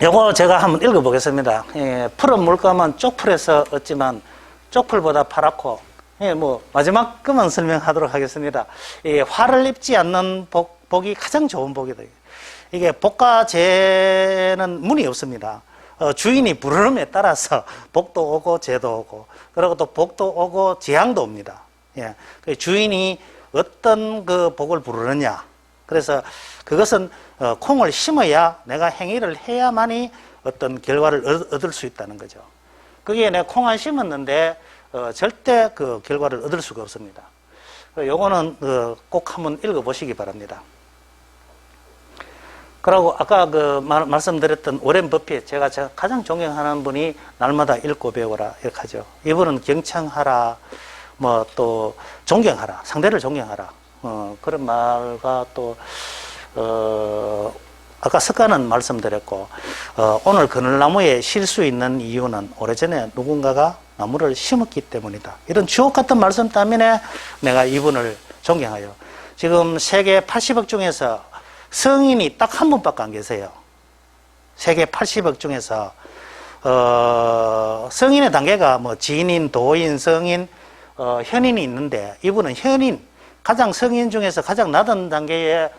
요거 제가 한번 읽어보겠습니다. 예, 푸른 물감은 쪽풀에서 얻지만 쪽풀보다 파랗고, 예, 뭐 마지막 것만 설명하도록 하겠습니다. 이 활을 입지 않는 복이 가장 좋은 복이다. 이게 복과 재는 문이 없습니다. 주인이 부르름에 따라서 복도 오고 재도 오고, 그리고 또 복도 오고 재앙도 옵니다. 예, 그 주인이 어떤 그 복을 부르느냐. 그래서 그것은 콩을 심어야 내가 행위를 해야만이 어떤 결과를 얻을 수 있다는 거죠. 그게 내가 콩 안 심었는데 절대 그 결과를 얻을 수가 없습니다. 요거는 꼭 한번 읽어보시기 바랍니다. 그리고 아까 말씀드렸던 오렌 버핏, 제가 가장 존경하는 분이 날마다 읽고 배워라 이렇게 하죠. 이분은 경청하라, 뭐 또 존경하라, 상대를 존경하라, 그런 말과 또 아까 석가는 말씀드렸고, 오늘 그늘나무에 실 수 있는 이유는 오래전에 누군가가 나무를 심었기 때문이다. 이런 주옥 같은 말씀 때문에 내가 이분을 존경해요. 지금 세계 80억 중에서 성인이 딱 한 분밖에 안 계세요. 세계 80억 중에서 성인의 단계가 뭐 지인, 도인, 성인, 현인이 있는데 이분은 현인, 가장 성인 중에서 가장 낮은 단계의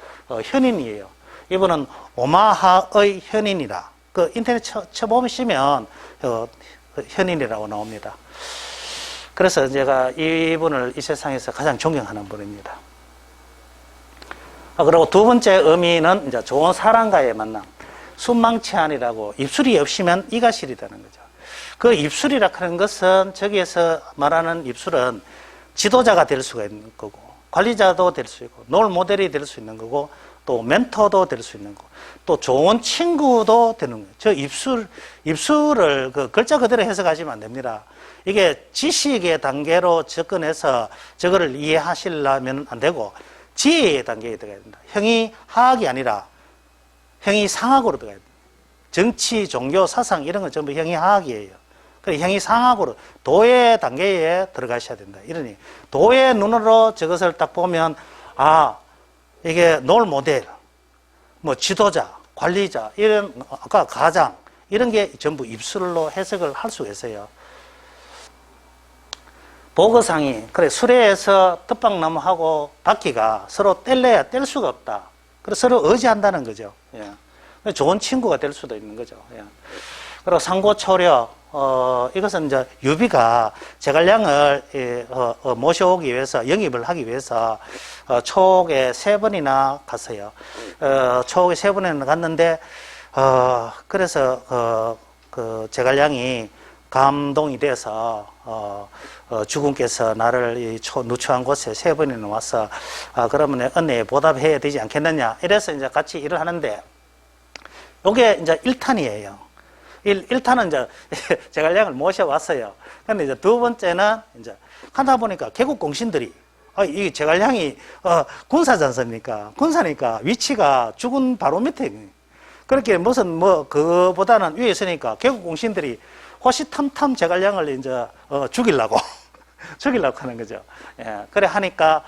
현인이에요. 이분은 오마하의 현인이라. 그 인터넷 쳐보시면 현인이라고 나옵니다. 그래서 제가 이분을 이 세상에서 가장 존경하는 분입니다. 그리고 두 번째 의미는 이제 좋은 사람과의 만남. 순망치안이라고 입술이 없으면 이가 시리다는 거죠. 그 입술이라 하는 것은 저기에서 말하는 입술은 지도자가 될 수가 있는 거고, 관리자도 될 수 있고, 롤 모델이 될 수 있는 거고, 또 멘토도 될 수 있는 거고, 또 좋은 친구도 되는 거예요. 저 입술을 그 글자 그대로 해석하시면 안 됩니다. 이게 지식의 단계로 접근해서 저거를 이해하시려면 안 되고, 지혜의 단계에 들어가야 된다. 형이하학이 아니라 형이상학으로 들어가야 된다. 정치, 종교, 사상 이런 건 전부 형이하학이에요. 그래서 형이상학으로 도의 단계에 들어가셔야 된다. 이러니 도의 눈으로 저것을 딱 보면 이게 롤 모델, 뭐 지도자, 관리자 이런 아까 가장 이런 게 전부 입술로 해석을 할 수가 있어요. 보거상이 그래 수레에서 텃밭나무하고 바퀴가 서로 뗄래야 뗄 수가 없다. 그래서 서로 의지한다는 거죠. 예. 좋은 친구가 될 수도 있는 거죠. 예. 그리고 상고초려 이것은 이제 유비가 제갈량을 모셔오기 위해서 영입을 하기 위해서 초옥에 3번이나 갔어요. 초옥에 3번이나 갔는데 그래서 그 제갈량이 감동이 돼서 주군께서 나를 이 누추한 곳에 3번이나 와서 그러면 은혜에 보답해야 되지 않겠느냐 이래서 이제 같이 일을 하는데 요게 이제 1탄이에요. 1탄은 이제 제갈량을 모셔왔어요. 근데 이제 두 번째는 이제 하다 보니까 개국 공신들이 이 제갈량이 군사지 않습니까? 군사니까 위치가 주군 바로 밑에 그렇게 무슨 뭐 그보다는 위에 있으니까 개국 공신들이 호시탐탐 제갈량을 이제 죽이려고 하는 거죠. 예, 그래 하니까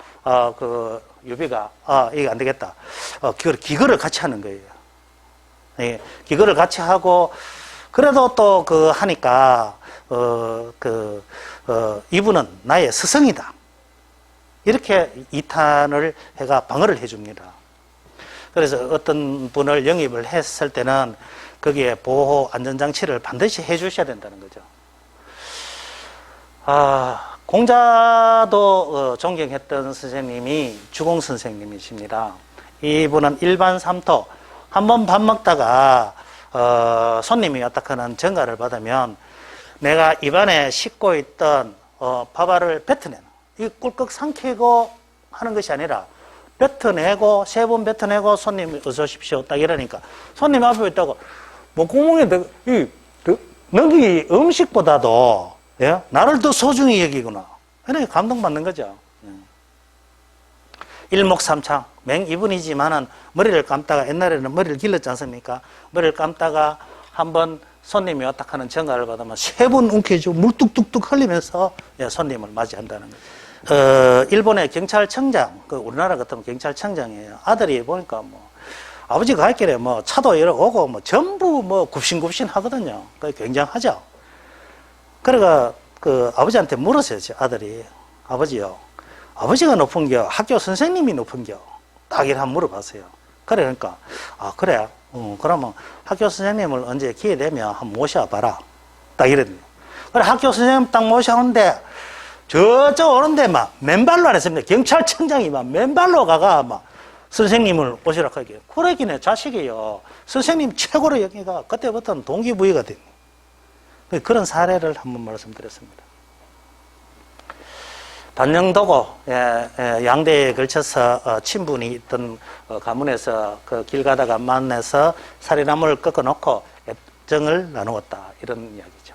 그 유비가 이게 안 되겠다. 기거를 같이 하는 거예요. 예, 기거를 같이 하고 그래도 또 하니까 이분은 나의 스승이다. 이렇게 2탄을 해가 방어를 해줍니다. 그래서 어떤 분을 영입을 했을 때는 거기에 보호 안전장치를 반드시 해주셔야 된다는 거죠. 공자도 존경했던 선생님이 주공 선생님이십니다. 이분은 일반 삼토, 한번 밥 먹다가 손님이 왔다카는 전가를 받으면 내가 입안에 씻고 있던 밥알을 뱉어내는, 이 꿀꺽 삼키고 하는 것이 아니라 뱉어내고, 세 번 뱉어내고, 손님 어서 오십시오. 딱 이러니까. 손님 앞에 있다고, 목구멍에, 너기 음식보다도, 예? 나를 더 소중히 여기구나. 그러니까 감동받는 거죠. 일목삼창, 맹이분이지만은 머리를 감다가, 옛날에는 머리를 길렀지 않습니까? 머리를 감다가 한번 손님이 왔다 하는 전가를 받으면 세 번 움켜쥐고 물 뚝뚝뚝 흘리면서 손님을 맞이한다는 거죠. 일본의 경찰청장, 우리나라 같으면 경찰청장이에요. 아들이 보니까 아버지가 갈 길에 차도 여러 오고 전부 굽신굽신 하거든요. 굉장하죠. 그래가 아버지한테 물었어요, 아들이. 아버지요. 아버지가 높은겨? 학교 선생님이 높은겨? 딱 이렇게 한번 물어봤어요. 그러니까, 그래. 그러면 학교 선생님을 언제 기회 되면 한번 모셔봐라. 딱 이랬네요. 그래, 학교 선생님 딱 모셔오는데, 저쪽 오는데 맨발로 안 했습니다. 경찰청장이 맨발로 가가 선생님을 오시라 하게. 그러기네, 자식이요. 선생님 최고로 여기가 그때부터는 동기부여가 됐네. 그런 사례를 한번 말씀드렸습니다. 단영도고 양대에 걸쳐서 친분이 있던 가문에서 길 가다가 만나서 사리나무를 꺾어놓고 애정을 나누었다, 이런 이야기죠.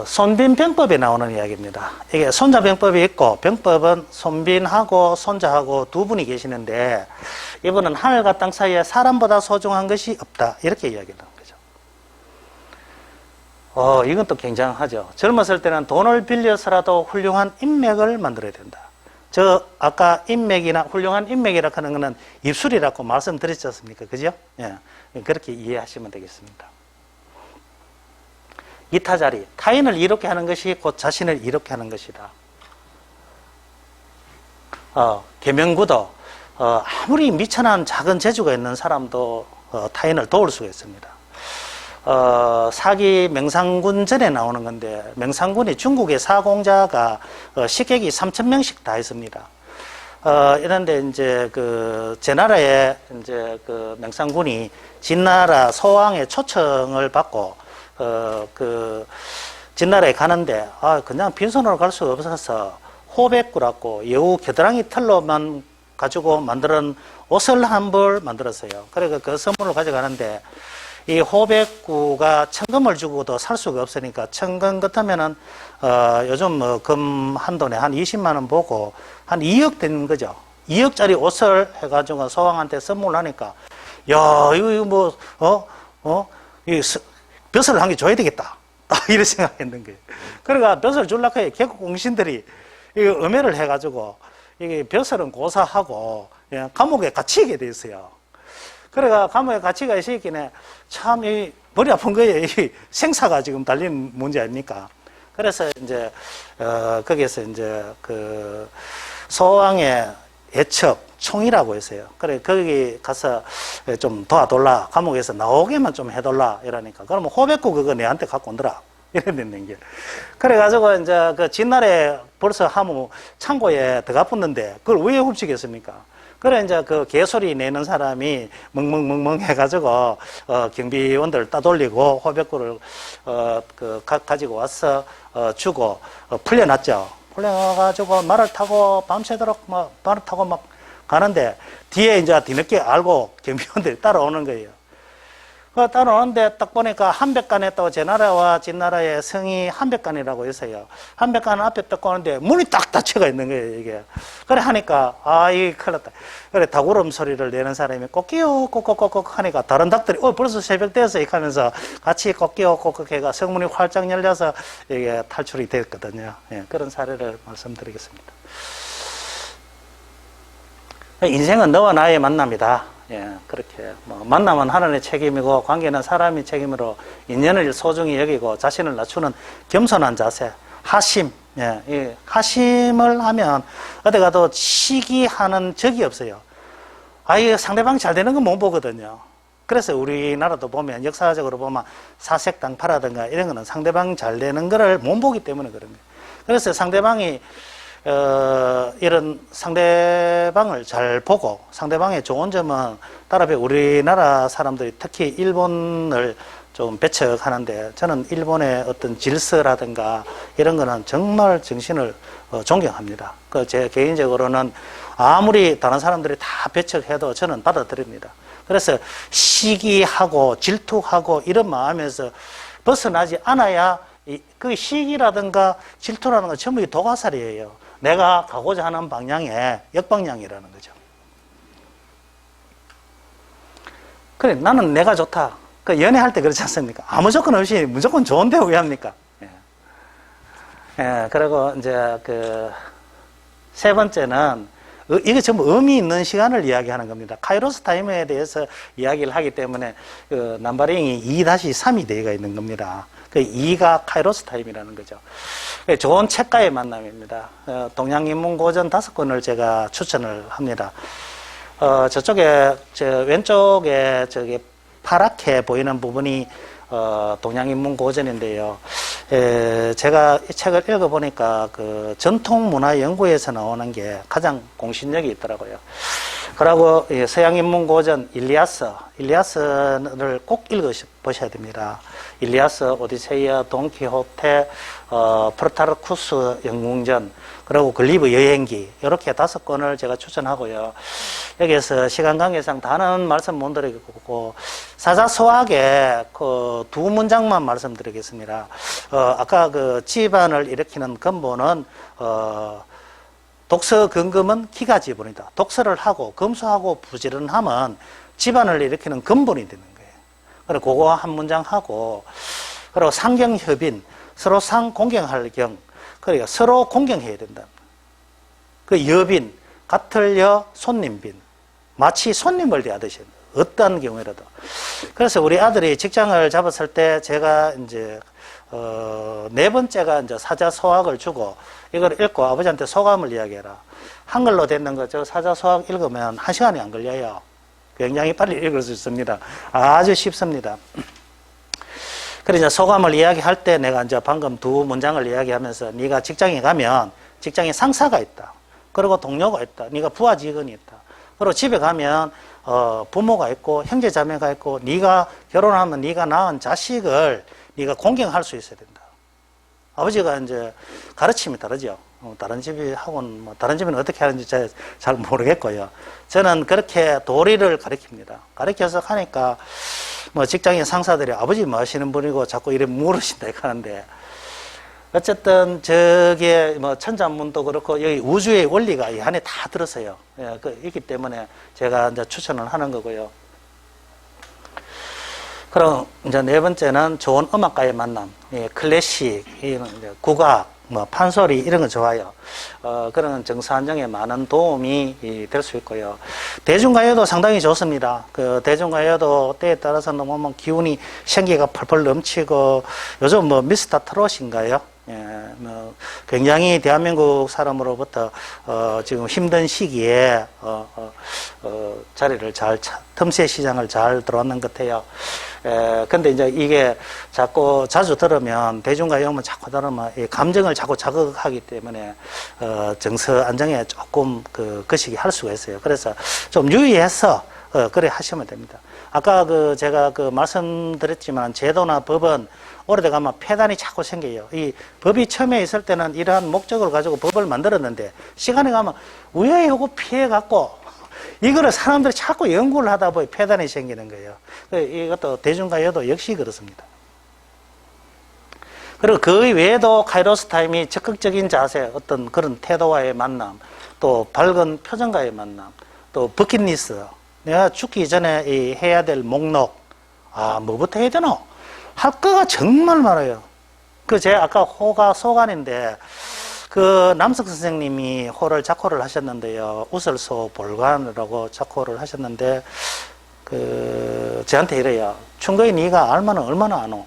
손빈병법에 나오는 이야기입니다. 이게 손자병법이 있고, 병법은 손빈하고 손자하고 두 분이 계시는데, 이분은 하늘과 땅 사이에 사람보다 소중한 것이 없다, 이렇게 이야기를 합니다. 이건 또 굉장하죠. 젊었을 때는 돈을 빌려서라도 훌륭한 인맥을 만들어야 된다. 아까 인맥이나 훌륭한 인맥이라고 하는 것은 입술이라고 말씀드렸지 않습니까? 그죠? 예. 그렇게 이해하시면 되겠습니다. 이타자리, 타인을 이롭게 하는 것이 곧 자신을 이롭게 하는 것이다. 계명구도, 아무리 미천한 작은 재주가 있는 사람도 타인을 도울 수가 있습니다. 사기 명상군 전에 나오는 건데, 명상군이 중국의 사공자가 식객이 3,000명씩 다 있습니다. 이런데 이제 제 나라에 이제 명상군이 진나라 소왕의 초청을 받고 진나라에 가는데, 그냥 빈손으로 갈 수가 없어서 호백구라고 여우 겨드랑이 털로만 가지고 만드는 옷을 한 벌 만들었어요. 그래서 그 선물을 가져가는데, 이 호백구가 천금을 주고도 살 수가 없으니까, 천금 같으면은 요즘 금 한 돈에 한 20만 원 보고 한 2억 되는 거죠. 2억짜리 옷을 해가지고 소왕한테 선물하니까, 야, 이거 이 벼슬을 한 개 줘야 되겠다, 딱 이런 생각했는 거예요. 그러니까 벼슬 줄라고 해. 개국 공신들이 이거 음해를 해가지고, 이게 벼슬은 고사하고 감옥에 갇히게 돼 있어요. 그래가 감옥에 같이 가 있으니까 참 이 머리 아픈 거예요. 이 생사가 지금 달린 문제 아닙니까? 그래서 이제 거기에서 이제 소왕의 애첩 총이라고 했어요. 그래 거기 가서 좀 도와달라, 감옥에서 나오게만 좀 해달라 이러니까, 그러면 호백구 그거 내한테 갖고 온더라, 이랬는 게. 그래가지고 이제 진날에 벌써 하무 창고에 들어갔었는데 그걸 왜 훔치겠습니까? 그래, 이제 개소리 내는 사람이 멍멍멍멍 해가지고, 경비원들 따돌리고, 호백구를, 가지고 와서, 주고, 풀려났죠. 풀려가지고 말을 타고, 밤새도록 말을 타고 막 가는데, 뒤에 이제 뒤늦게 알고 경비원들이 따라오는 거예요. 따라오는데 딱 보니까 한백간에 또 제 나라와 진나라의 성이 한백간이라고 했어요. 한백간 앞에 딱 오는데 문이 딱 닫혀가 있는 거예요, 이게. 그래 하니까, 이게 큰일 났다. 그래, 닭울음 소리를 내는 사람이 꼬끼요, 꼭꼭꼭꼭 하니까 다른 닭들이, 벌써 새벽 되었어, 이렇게 하면서 같이 꼬끼요, 꼭꼭 해가 성문이 활짝 열려서 이게 탈출이 됐거든요. 예, 그런 사례를 말씀드리겠습니다. 인생은 너와 나의 만남이다. 예, 그렇게 만남은 하나님의 책임이고 관계는 사람의 책임으로 인연을 소중히 여기고 자신을 낮추는 겸손한 자세, 하심. 예, 이 하심을 하면 어디 가도 시기하는 적이 없어요. 이게 상대방이 잘 되는 건 못 보거든요. 그래서 우리나라도 보면 역사적으로 보면 사색당파라든가 이런 거는 상대방이 잘 되는 거를 못 보기 때문에 그런 거예요. 그래서 상대방이 이런 상대방을 잘 보고 상대방의 좋은 점은 따라서 우리나라 사람들이 특히 일본을 좀 배척하는데 저는 일본의 어떤 질서라든가 이런 거는 정말 정신을 존경합니다. 제 개인적으로는 아무리 다른 사람들이 다 배척해도 저는 받아들입니다. 그래서 시기하고 질투하고 이런 마음에서 벗어나지 않아야 그 시기라든가 질투라든가 전부 도가살이에요. 내가 가고자 하는 방향에 역방향이라는 거죠. 그래, 나는 내가 좋다. 그 연애할 때 그렇지 않습니까? 아무 조건 없이 무조건 좋은데 왜 합니까? 그리고 이제 세 번째는 이게 전부 의미 있는 시간을 이야기하는 겁니다. 카이로스 타임에 대해서 이야기를 하기 때문에 넘버링이 2-3이 되어 있는 겁니다. 그 2가 카이로스 타임이라는 거죠. 좋은 책가의 만남입니다. 동양인문고전 5권을 제가 추천을 합니다. 저쪽에, 왼쪽에 저기 파랗게 보이는 부분이 동양인문고전인데요. 제가 이 책을 읽어보니까 전통문화연구에서 나오는 게 가장 공신력이 있더라고요. 그리고 서양인문고전 일리아스를 꼭 읽어보셔야 됩니다. 일리아스, 오디세이아, 돈키호테, 프루타르쿠스 영웅전, 그리고 글리브 여행기, 이렇게 5권을 제가 추천하고요. 여기에서 시간 관계상 다는 말씀 못 드리겠고, 사자소학의 두 문장만 말씀드리겠습니다. 아까 집안을 일으키는 근본은, 독서 근금은 기가 지분이다. 독서를 하고, 검소하고 부지런하면 집안을 일으키는 근본이 되는 거예요. 그리고 그거 한 문장 하고, 그리고 상경협인, 서로 상공경할 경, 그러니까 서로 공경해야 된다. 여빈, 같을 여, 손님빈. 마치 손님을 대하듯이, 어떠한 경우라도. 그래서 우리 아들이 직장을 잡았을 때 제가 이제, 네 번째가 이제 사자소학을 주고, 이걸 읽고 아버지한테 소감을 이야기해라. 한글로 됐는 거, 사자소학 읽으면 1시간이 안 걸려요. 굉장히 빨리 읽을 수 있습니다. 아주 쉽습니다. 그래서 소감을 이야기할 때 내가 이제 방금 두 문장을 이야기하면서 네가 직장에 가면 직장에 상사가 있다. 그리고 동료가 있다. 네가 부하 직원이 있다. 그리고 집에 가면 부모가 있고 형제 자매가 있고 네가 결혼하면 네가 낳은 자식을 네가 공경할 수 있어야 된다. 아버지가 이제 가르침이 다르죠. 다른 집이 학원, 다른 집은 어떻게 하는지 잘 모르겠고요. 저는 그렇게 도리를 가르칩니다. 가르쳐서 하니까 직장인 상사들이 아버지 뭐 하시는 분이고 자꾸 이래 물으신다 하는데, 어쨌든 저게 천자문도 그렇고 여기 우주의 원리가 이 안에 다 들었어요. 있기 때문에 제가 이제 추천을 하는 거고요. 그럼 이제 네 번째는 좋은 음악가의 만남, 클래식, 국악, 판소리 이런 거 좋아요. 그런 정서안정에 많은 도움이 될 수 있고요. 대중가요도 상당히 좋습니다. 대중가요도 때에 따라서는 보면 기운이 생기가 펄펄 넘치고, 요즘 미스터 트롯인가요? 굉장히 대한민국 사람으로부터 지금 힘든 시기에 자리를 틈새 시장을 잘 들어왔는 것 같아요. 근데 이제 이게 자주 들으면, 대중가요만 자꾸 들으면 감정을 자꾸 자극하기 때문에 정서 안정에 조금 거시기 할 수가 있어요. 그래서 좀 유의해서 그래 하시면 됩니다. 아까 제가 말씀드렸지만 제도나 법은 오래돼 가면 폐단이 자꾸 생겨요. 이 법이 처음에 있을 때는 이러한 목적을 가지고 법을 만들었는데, 시간이 가면 우여곡절 피해갖고 이거를 사람들이 자꾸 연구를 하다 보니 폐단이 생기는 거예요. 이것도 대중가요도 역시 그렇습니다. 그리고 그 외에도 카이로스 타임이 적극적인 자세, 어떤 그런 태도와의 만남, 또 밝은 표정과의 만남, 또 버킷리스트, 내가 죽기 전에 해야 될 목록, 뭐부터 해야 되노? 할 거가 정말 많아요. 제 아까 호가 소관인데, 남석 선생님이 작호를 하셨는데요. 우설소 볼관이라고 작호를 하셨는데, 저한테 이래요. 충거이 네가 알면은 얼마나 아노?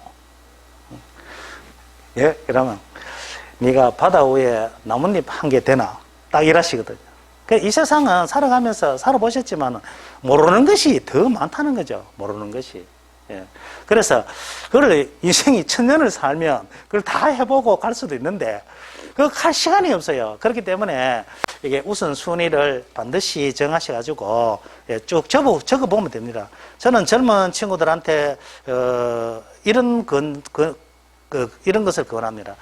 예? 이러면, 네가 바다 위에 나뭇잎 한 개 되나? 딱 이러시거든요. 이 세상은 살아가면서 살아보셨지만, 모르는 것이 더 많다는 거죠. 모르는 것이. 예. 그래서 그걸 인생이 1000년을 살면 그걸 다 해보고 갈 수도 있는데 그거 갈 시간이 없어요. 그렇기 때문에 이게 우선순위를 반드시 정하셔가지고 쭉 적어보면 됩니다. 저는 젊은 친구들한테 이런 이런 것을 권합니다.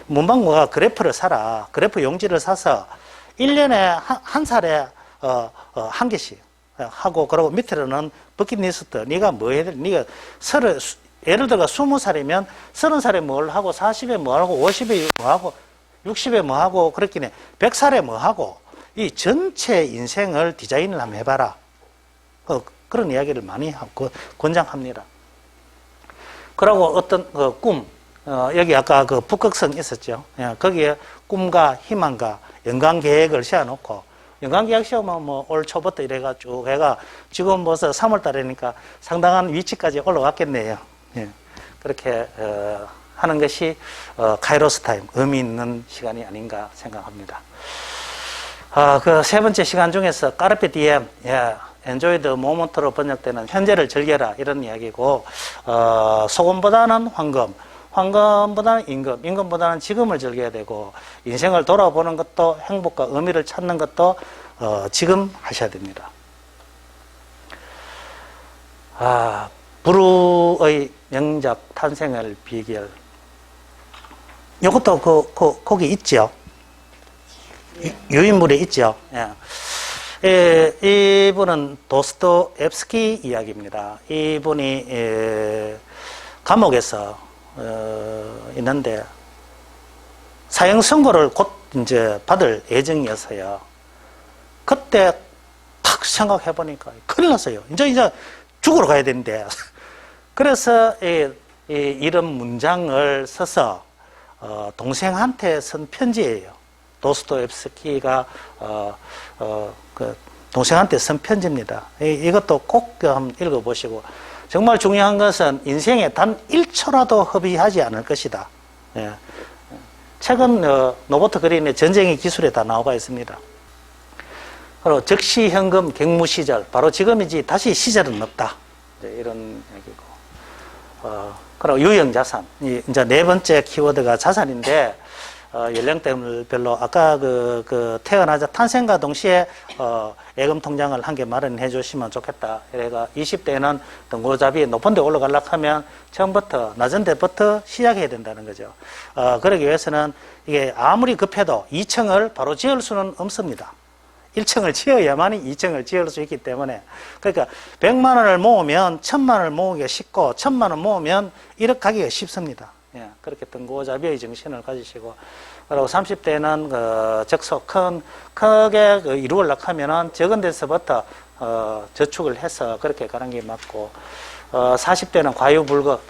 문방구가 그래프를 사라. 그래프 용지를 사서 1년에 한 살에 한 개씩 하고, 그리고 밑에는 버킷리스트. 네가 뭐 해야 돼? 네가 예를 들어 20살이면 30살에 뭘 하고, 40에 뭐 하고, 50에 뭐 하고, 60에 뭐 하고, 그렇긴 해. 100살에 뭐 하고, 이 전체 인생을 디자인을 한번 해봐라. 그런 이야기를 많이 하고 권장합니다. 그리고 어떤 꿈, 여기 아까 그 북극성 있었죠. 예, 거기에 꿈과 희망과 연간 계획을 세워놓고, 연간 계획 세우면 뭐 올 초부터 이래가 쭉 해가 지금 벌써 3월 달이니까 상당한 위치까지 올라갔겠네요. 예, 그렇게 하는 것이 카이로스 타임, 의미 있는 시간이 아닌가 생각합니다. 그 세 번째 시간 중에서 까르페 디엠, enjoy the moment로 번역되는 현재를 즐겨라, 이런 이야기고, 소금보다는 황금, 황금보다는 임금, 임금보다는 지금을 즐겨야 되고, 인생을 돌아보는 것도, 행복과 의미를 찾는 것도 지금 하셔야 됩니다. 부르의 명작 탄생을 비결. 이것도 거기 있죠. 유인물에 있죠. 이분은 도스토옙스키 이야기입니다. 이분이 감옥에서 있는데 사형 선고를 곧 이제 받을 예정이었어요. 그때 탁 생각해 보니까 큰일 났어요. 이제 죽으러 가야 되는데. 그래서 이런 문장을 써서 동생한테 쓴 편지예요. 도스토옙스키가 그 동생한테 쓴 편지입니다. 이것도 꼭 한번 읽어보시고, 정말 중요한 것은 인생에 단 1초라도 허비하지 않을 것이다. 예. 최근 로버트 그린의 전쟁의 기술에 다 나와 있습니다. 그리고 즉시 현금 갱무 시절, 바로 지금이지 다시 시절은 없다. 이런 얘기고. 그리고 유형 자산. 이제 네 번째 키워드가 자산인데, 연령대별로 아까 태어나자 탄생과 동시에 예금 통장을 한 개 마련해 주시면 좋겠다. 그래가 20대는 등고잡이 높은 데 올라가려고 하면 처음부터 낮은 데부터 시작해야 된다는 거죠. 그러기 위해서는 이게 아무리 급해도 2층을 바로 지을 수는 없습니다. 1층을 지어야만이 2층을 지을 수 있기 때문에, 그러니까 100만 원을 모으면 1000만 원을 모으기가 쉽고 1000만 원 모으면 1억 가기가 쉽습니다. 예, 그렇게 등고잡이의 정신을 가지시고, 그리고 30대는 적속 크게 이루려고 하면은 적은 데서부터 저축을 해서 그렇게 가는 게 맞고, 40대는 과유불급,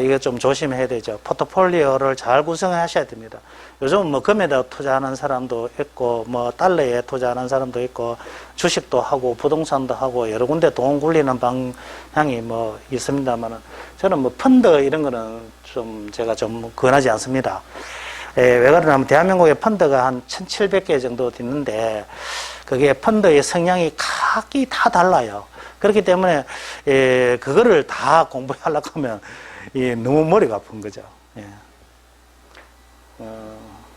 이거 좀 조심해야 되죠. 포트폴리오를 잘 구성하셔야 됩니다. 요즘 뭐 금에다 투자하는 사람도 있고, 뭐 달러에 투자하는 사람도 있고, 주식도 하고 부동산도 하고 여러 군데 돈 굴리는 방향이 뭐 있습니다만은, 저는 뭐 펀드 이런 거는 제가 좀 권하지 않습니다. 왜 그러냐면 대한민국에 펀드가 한 1700개 정도 있는데, 그게 펀드의 성향이 각기 다 달라요. 그렇기 때문에 그거를 다 공부하려고 하면 너무 머리가 아픈 거죠. 예.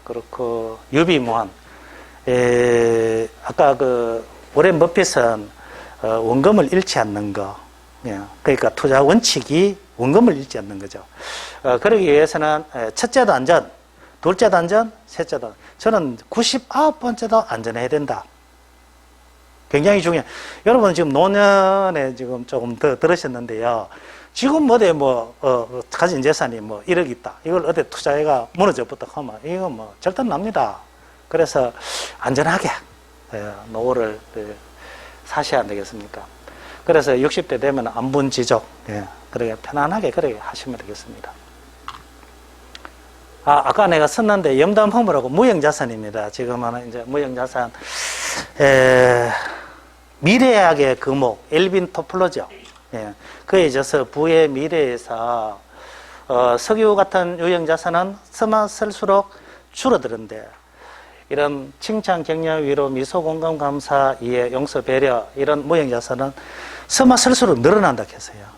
그렇고 유비무한. 아까 워렌 버핏은 원금을 잃지 않는 거. 예. 그러니까 투자 원칙이 원금을 잃지 않는 거죠. 그러기 위해서는 첫째도 안전, 둘째도 안전, 셋째도 안전. 저는 99번째도 안전해야 된다. 굉장히 중요해요. 여러분 지금 노년에 지금 조금 더 들으셨는데요. 지금 어디 가진 재산이 1억 있다. 이걸 어디 투자해가 무너져부터 하면 이거 절단 납니다. 그래서 안전하게 노후를 사셔야 되겠습니까? 그래서 60대 되면 안분지족, 그렇게 편안하게 그렇게 하시면 되겠습니다. 아까 내가 썼는데 염담허물하고 무형자산입니다. 지금은 이제 무형자산, 미래학의 금목, 엘빈 토플러죠. 그에 있어서 부의 미래에서 석유 같은 유형자산은 쓰면 쓸수록 줄어드는데, 이런 칭찬, 격려, 위로, 미소, 공감, 감사, 이해, 용서, 배려, 이런 무형자산은 쓰면 쓸수록 늘어난다 했어요.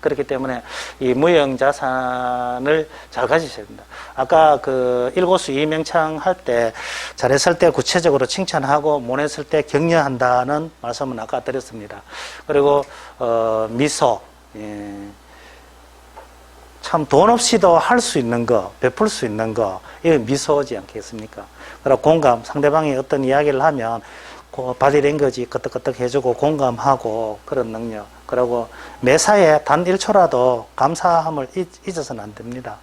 그렇기 때문에 이 무형자산을 잘 가지셔야 됩니다. 아까 일고수 이명창 할 때 잘했을 때 구체적으로 칭찬하고 못했을 때 격려한다는 말씀은 아까 드렸습니다. 그리고 미소, 참 돈 없이도 할 수 있는 거, 베풀 수 있는 거, 이거 미소지 않겠습니까? 그리고 공감, 상대방이 어떤 이야기를 하면 바디랭귀지 끄떡끄떡 해주고 공감하고 그런 능력. 그리고 매사에 단 1초라도 감사함을 잊어서는 안 됩니다.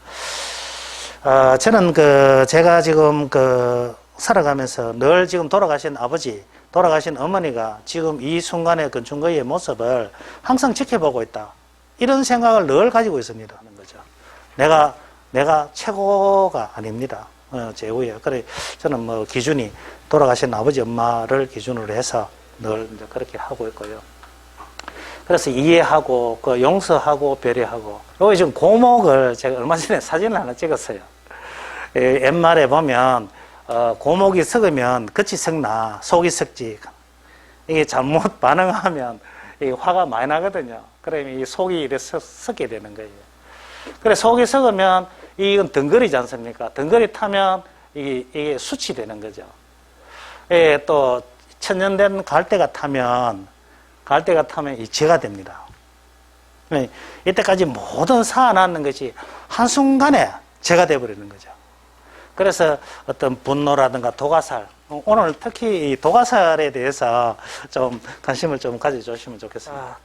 저는 제가 지금 살아가면서 늘 지금 돌아가신 아버지, 돌아가신 어머니가 지금 이 순간의 건충거의 모습을 항상 지켜보고 있다. 이런 생각을 늘 가지고 있습니다. 하는 거죠. 내가 최고가 아닙니다. 제후에. 그래, 저는 뭐 기준이 돌아가신 아버지, 엄마를 기준으로 해서 늘 이제 그렇게 하고 있고요. 그래서 이해하고, 용서하고, 배려하고. 여기 지금 고목을 제가 얼마 전에 사진을 하나 찍었어요. 옛말에 보면, 고목이 썩으면 겉이 썩나, 속이 썩지. 이게 잘못 반응하면 이게 화가 많이 나거든요. 그러면 이 속이 이렇게 썩게 되는 거예요. 그래, 속이 썩으면 이건 덩거리지 않습니까? 덩거리 타면 이게 수치 되는 거죠. 예, 또, 천년된 갈대가 타면 이 재가 됩니다. 이때까지 모든 쌓아놨는 것이 한순간에 재가 되어버리는 거죠. 그래서 어떤 분노라든가 도가살, 오늘 특히 이 도가살에 대해서 좀 관심을 좀 가져주시면 좋겠습니다.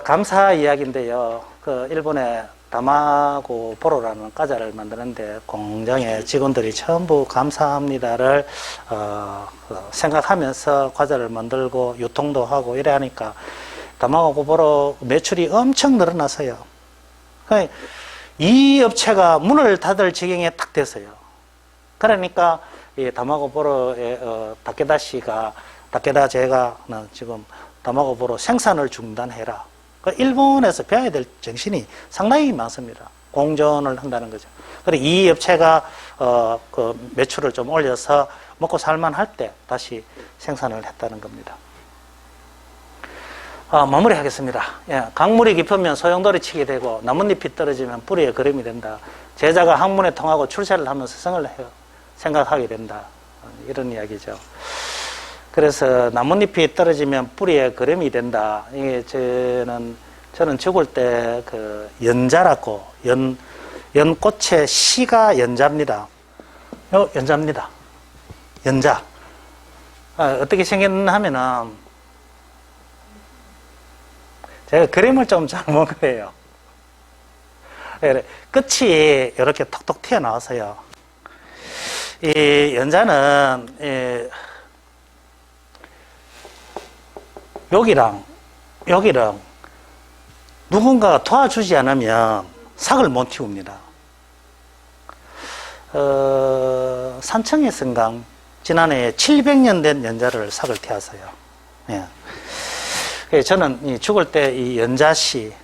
감사 이야기인데요. 일본의 다마고 보로라는 과자를 만드는데 공장의 직원들이 전부 감사합니다를 생각하면서 과자를 만들고 유통도 하고 이래 하니까 다마고 보로 매출이 엄청 늘어났어요. 이 업체가 문을 닫을 지경에 딱 됐어요. 그러니까 이 다마고 보로의 다케다 씨가 제가 지금 다마고 보로 생산을 중단해라. 일본에서 배워야 될 정신이 상당히 많습니다. 공존을 한다는 거죠. 그리고 이 업체가 매출을 좀 올려서 먹고 살만할 때 다시 생산을 했다는 겁니다. 마무리하겠습니다. 예, 강물이 깊으면 소용돌이 치게 되고 나뭇잎이 떨어지면 뿌리에 거름이 된다. 제자가 학문에 통하고 출세를 하면서 성을 생각하게 된다. 이런 이야기죠. 그래서 나뭇잎이 떨어지면 뿌리에 거름이 된다. 이게 저는 죽을 때 연자라고, 연꽃의 씨가 연자입니다. 연자입니다. 연자. 어떻게 생겼나 하면은, 제가 그림을 좀 잘 못 그려요. 끝이 이렇게 톡톡 튀어나와서요. 이 연자는, 여기랑 누군가가 도와주지 않으면 삭을 못 틔웁니다. 산청의 성강 지난해 700년 된 연자를 삭을 틔웠어요. 예. 저는 죽을 때 이 연자시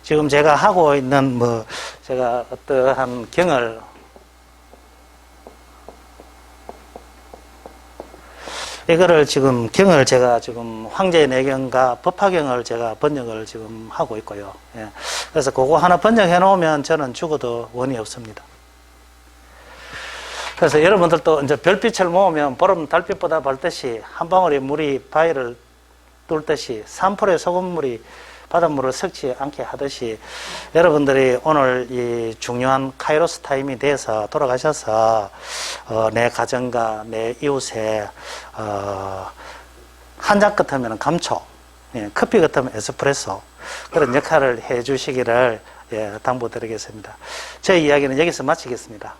지금 제가 하고 있는 제가 어떠한 경을 이거를 지금 경을 제가 지금 황제의 내경과 법화경을 제가 번역을 지금 하고 있고요. 예. 그래서 그거 하나 번역해 놓으면 저는 죽어도 원이 없습니다. 그래서 여러분들도 이제 별빛을 모으면 보름 달빛보다 밝듯이 한 방울의 물이 바위를 뚫듯이 3%의 소금물이 바닷물을 섞지 않게 하듯이 여러분들이 오늘 이 중요한 카이로스 타임이 돼서 돌아가셔서 내 가정과 내 이웃에 한 잔 같으면 감초, 커피 같으면 에스프레소 그런 역할을 해 주시기를 당부드리겠습니다. 제 이야기는 여기서 마치겠습니다.